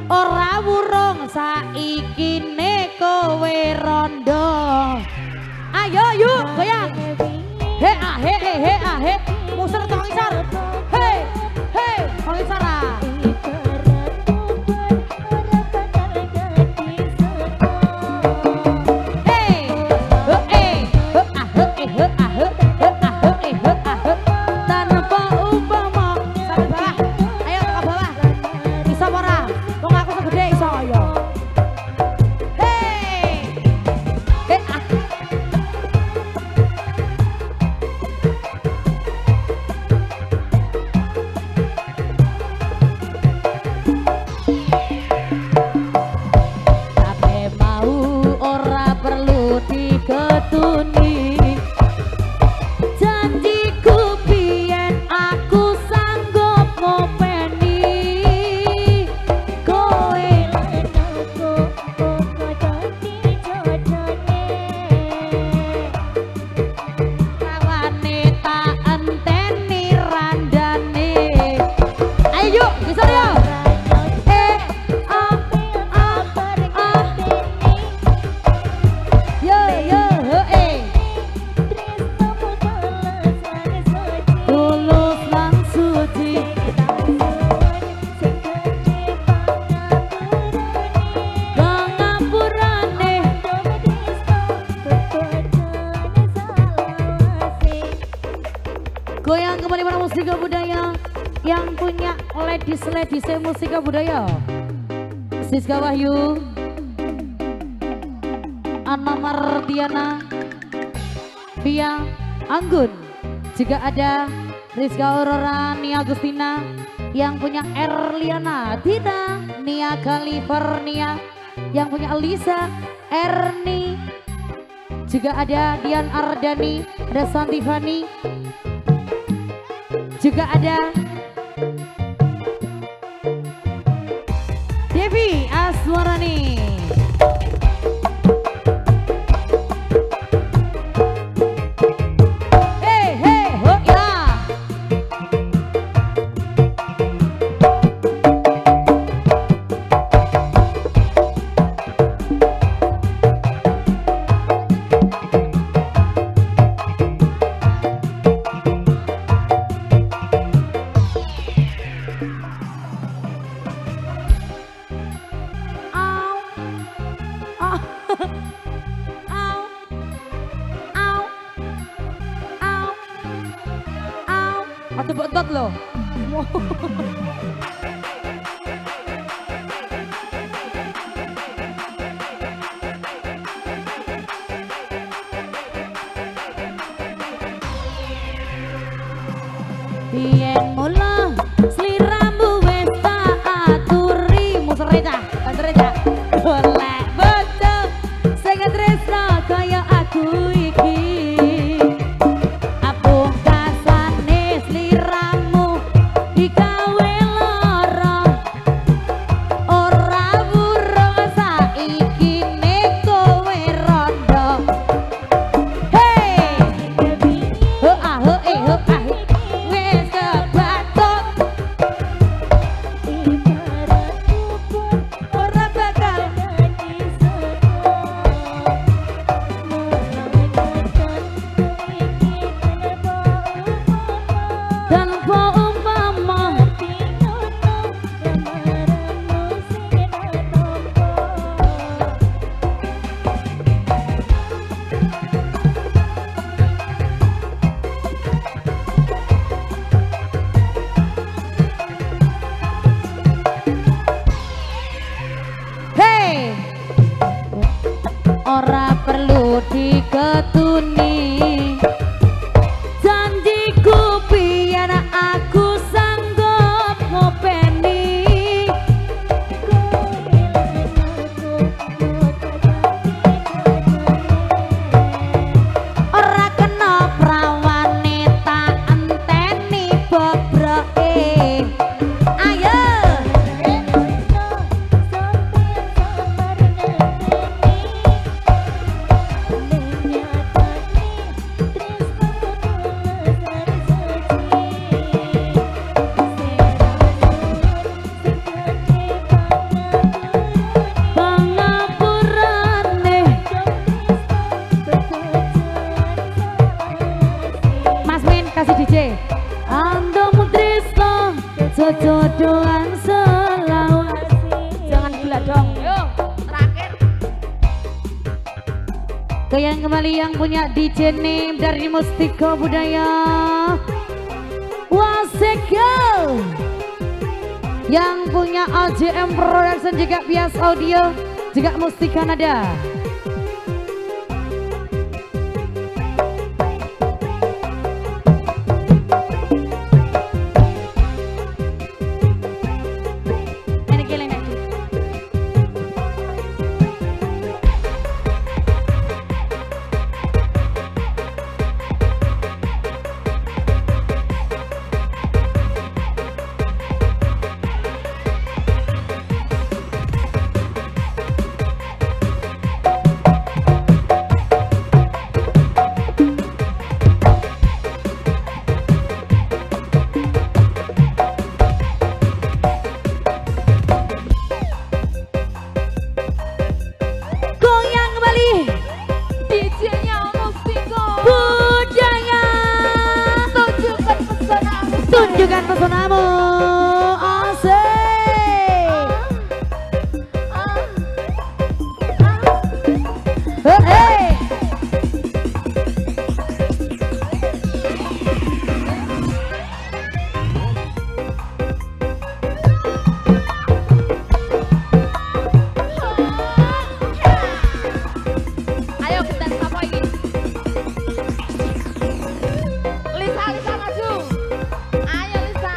Ora wurung saiki ne kowe rondo. Ayo yuk goyang. He ah he he ah he. Muser tong isar. Hey hey tong isar. Goyang kembali para musika budaya yang punya ladies musika budaya. Siska Wahyu, Anna Mardiana, Via Anggun. Juga ada Rizka Aurora, Nia Agustina, yang punya Erliana, Dina, Nia California, yang punya Elisa, Erni. Juga ada Dian Ardani, ada Santifani. Juga ada Devi Aswarani. Hey, ho ya. Aduh betot loh. Yen mula sliramu wis tak aturi musereca musereca golek bojo sing tresno kaya aku iki apungkasane sliramu digawe lara ora wurung saiki nek kowe rondo hey ho ah ho ho ah wis kebatot ora bakal tanpa umpama hey ora perlu diketuni janjiku biyen aku sanggup ngopeni ora kena prawane tak enteni bobroke ayo pangapurane Mas Min kasih DJ Andomu Trisno jodohan selawase jangan gila dong Yo, terakhir. ke yang kembali yang punya DJ name dari Mustika Budaya Waseko yang punya AJM Production juga Bias Audio juga Mustika Nada ini killing lagi goyang kembali DJ-nya Mustika. budaya Tunjukkan pesonamu. tunjukkan pesonamu asik hey. Ayo kita sapa iki. Lisa, Lisa maju. Ayo Lisa.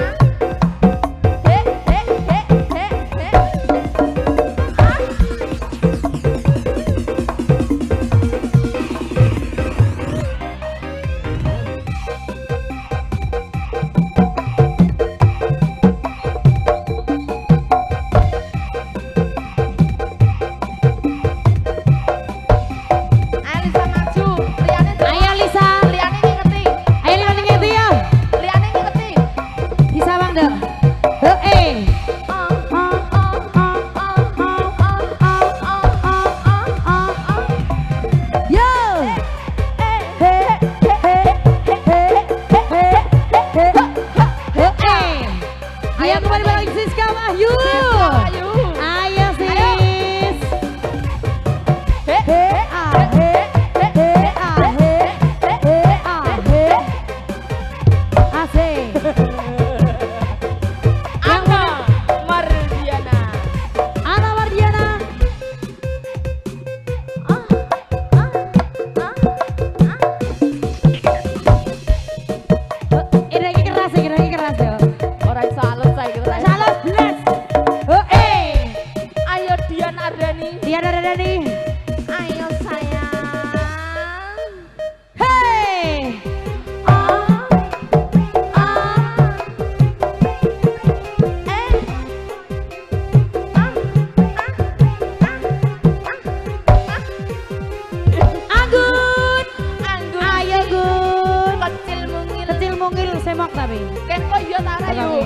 remok tapi. Ken kok yo ta ra yo.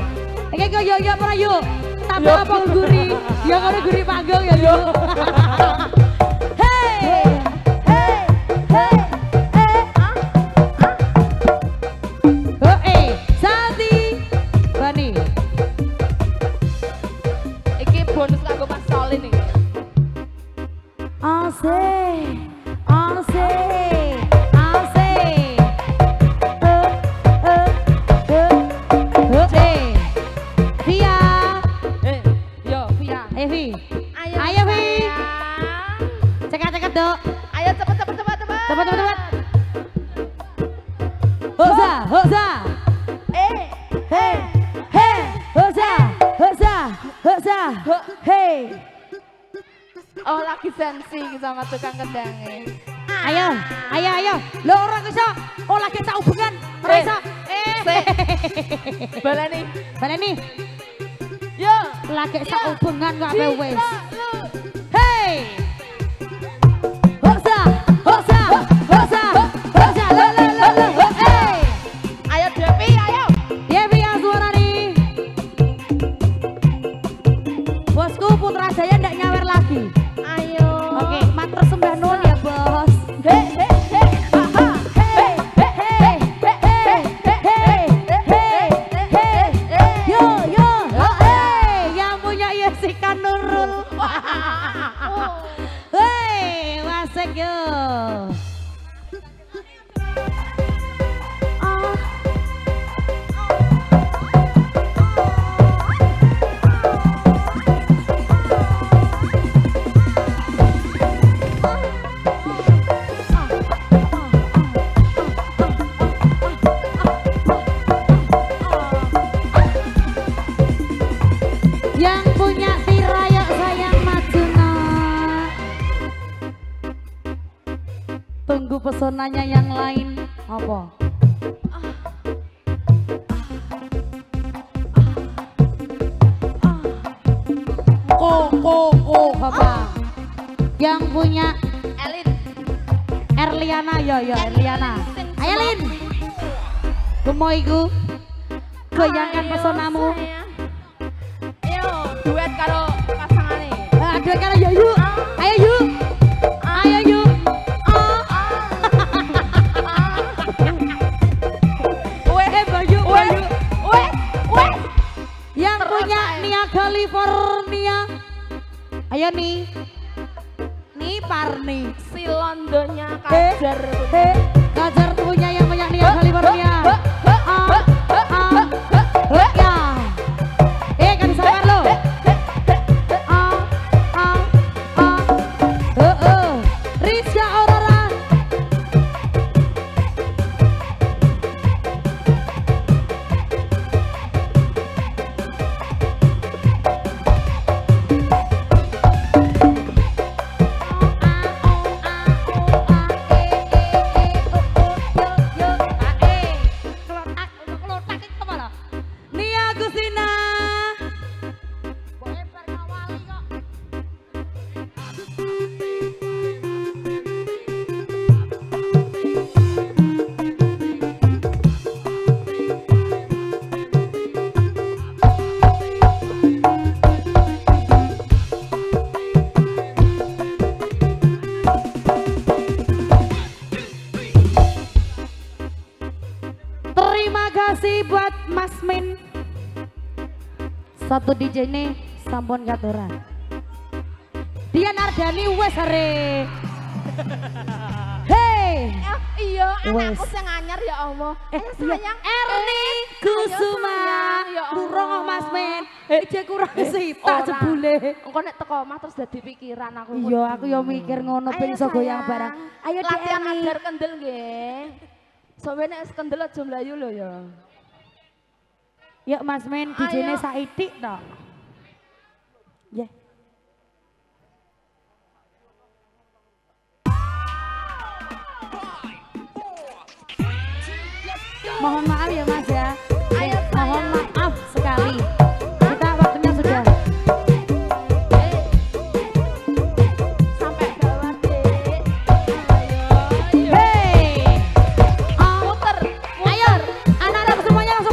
Iki kok yo ora yo. Tambah apa guri? Ya ngono guri panggung ya yo. Oh lagi sensi sama tukang kendangnya. Ayo. Lo orang iso. Oh lagi tak hubungan. Ora iso. Baleni. Yo, lagi tak hubungan kok ape wis. Hey. Hosa. Lo. Hey. Ayo Devi, ayo. Devi yang suara nih. Bosku Putra Jaya ndak nyawer lagi. Oke, matur sembah nuwun ya, Bos. Yo. Yang punya Yesika Nurul. Hei, wasek yo. Yang punya tirayok sayang maju nak. Tunggu pesonanya yang lain. Apa? Kok apa? Yang punya Erliana yo Erliana. Ayo Lin. Kumo iku. Goyangkan pesonamu. Duet karo pasangane. Duet karo yo yuk. Ayo yuk. Bayu. Yang punya Nia California. Ayo nih. Nih Parni. Si Londonnya Kajar. Kajar punya yang punya Nia California. Ya. Kan sabar lo. Rizka Aurora. Nia Agustina. Terima kasih buat Mas Min. Satu DJ ini sampun katuran. Dian Ardani wes are. Hey. Iya, Wes. anakku sing anyar ya Allah. Sayang. Erni Kusuma. Ya Allah. Durung Mas Min. Iki kurang sita jebule. Engko nek teko omah terus dadi pikiran aku. Iya, aku ya mikir ngono ben iso goyang barang. Ayo Di latihan Erni. ajar kendel nggih. Sampe nek kendel aja mlayu lho ya. Yuk Mas Min, DJ-ne saitik to. Ya. Mohon maaf ya Mas ya. Mohon maaf sekali. Kita waktunya sudah. Sampai bawah deh. Hey. Muter. Ayo, anak-anak semuanya langsung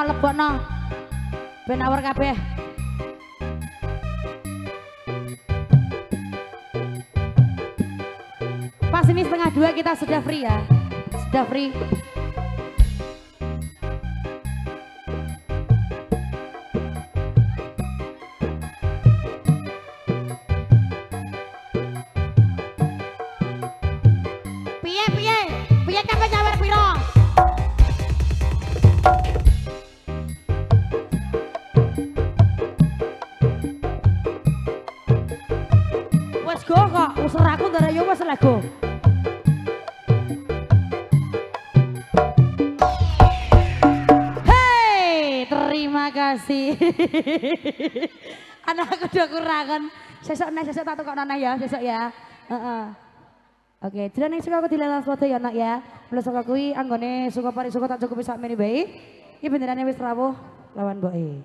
Lebokno. Ben awur kabeh. Pas ini 1:30 kita sudah free ya. Sudah free. Piye kabeh nyawer piro? Wes go kok, user aku ndara yo wes lah go. Hey, terima kasih. Anakku udah kurangan. Sesok tak tukok nana ya, sesok ya. Oke, jalan yang suka aku dilelang foto ya nak ya. Mulai suka kui, anggone suka pari suka tak cukup bisa meni bayi. Ini benerannya wis rawuh lawan boy.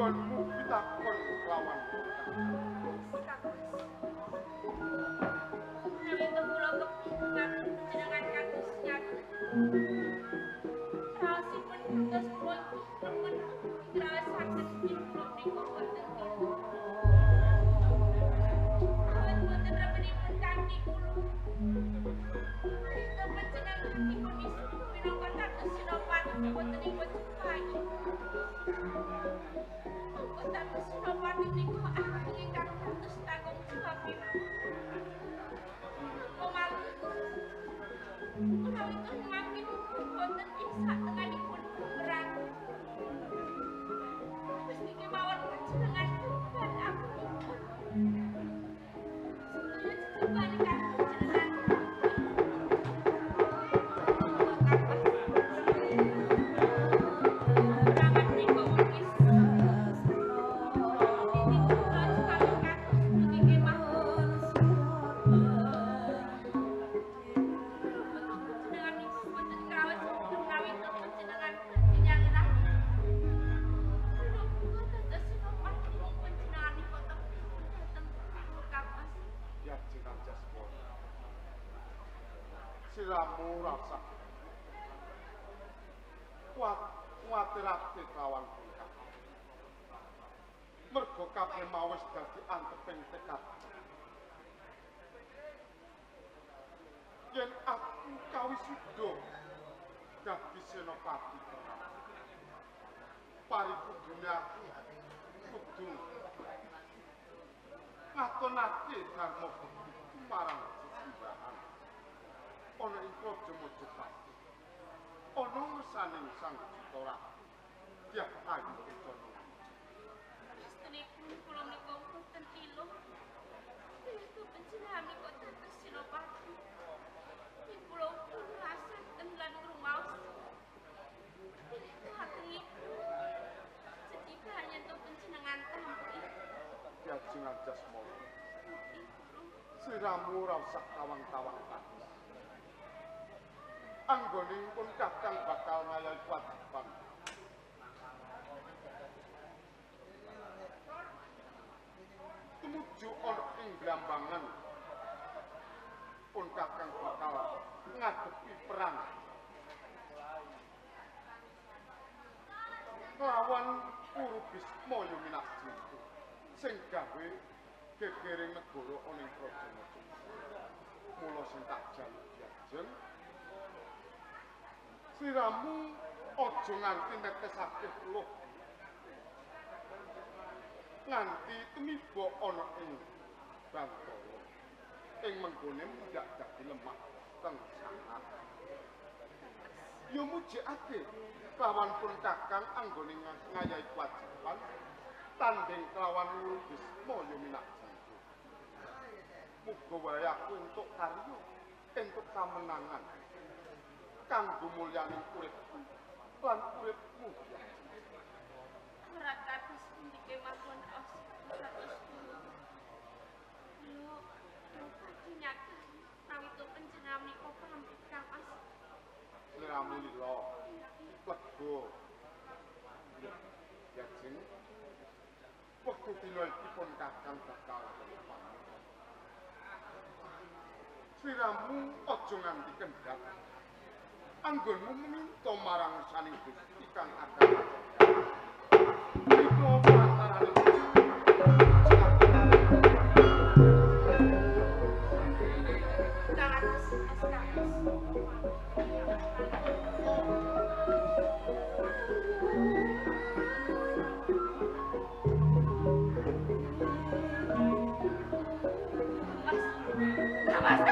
anggonmu pitakon lawan Menawi to kula kepingan jenengan kados nyata. Raosipun kados kula temen ngraosaken ing kula niku boten gitu. Awit boten remenipun kanthi kula. Kita panjenenganipun misuwur minangka kados senopati boten ipun sukai. Monggo dados senopati niku ageng ingkang kados tanggung jawabipun. Menawi to makin boten ing satengahipun perang. Mesti kemawon panjenengan ban apunipun. Sedaya jejebane kangge panjenengan. Perangan niku wis siramu rasa kuwatirake kawan punika mergo kabeh mau wis dadi anteping tekad yen aku kawisuda dadi senopati paripurane aku kudu ngatonake dharma bakti marang sesembahan ana ing praja Mojopati ana ngersaning Sang Citra Dyah Ayu Kencana restenipun kula menika boten iluh itu panjenenganipun dados senopati ing kula pun rasaken lan ngrumaos hatengipun sedhikanya to panjenengan tampi Yajeng Anjasmara siramu ora usah tawang-tawang anggone pun kadang bakal ngayahi kewajiban. Tumuju ana ing Blambangan pun kadang bakal ngadepi perang. Lawan Purubisma Yuminakji sing gawe gegering negara ana ing Praja Mojopati. Mula sing tak jaluk Yajeng siramu aja nganti netesake luh nganti tumiba ana ing Bantala ing menggone ndak dadi lemah tengsana yo mujikake lawan pun kakang anggone ngayahi kewajiban tanding kelawan Purubisma Yuminakji muga wae aku entuk karya entuk kamenangan kanggo mulyaning uripku lan uripmu ora kados pundi kemawon kados lho nyata menawi to panjenengan menika pamrih Kang Mas sliramu lila lega Yajeng wektu dina iki pun kakang bakal sliramu aja nganti kendhat anggonmu minta marang saning Gusti kang akan iku pantarane Mas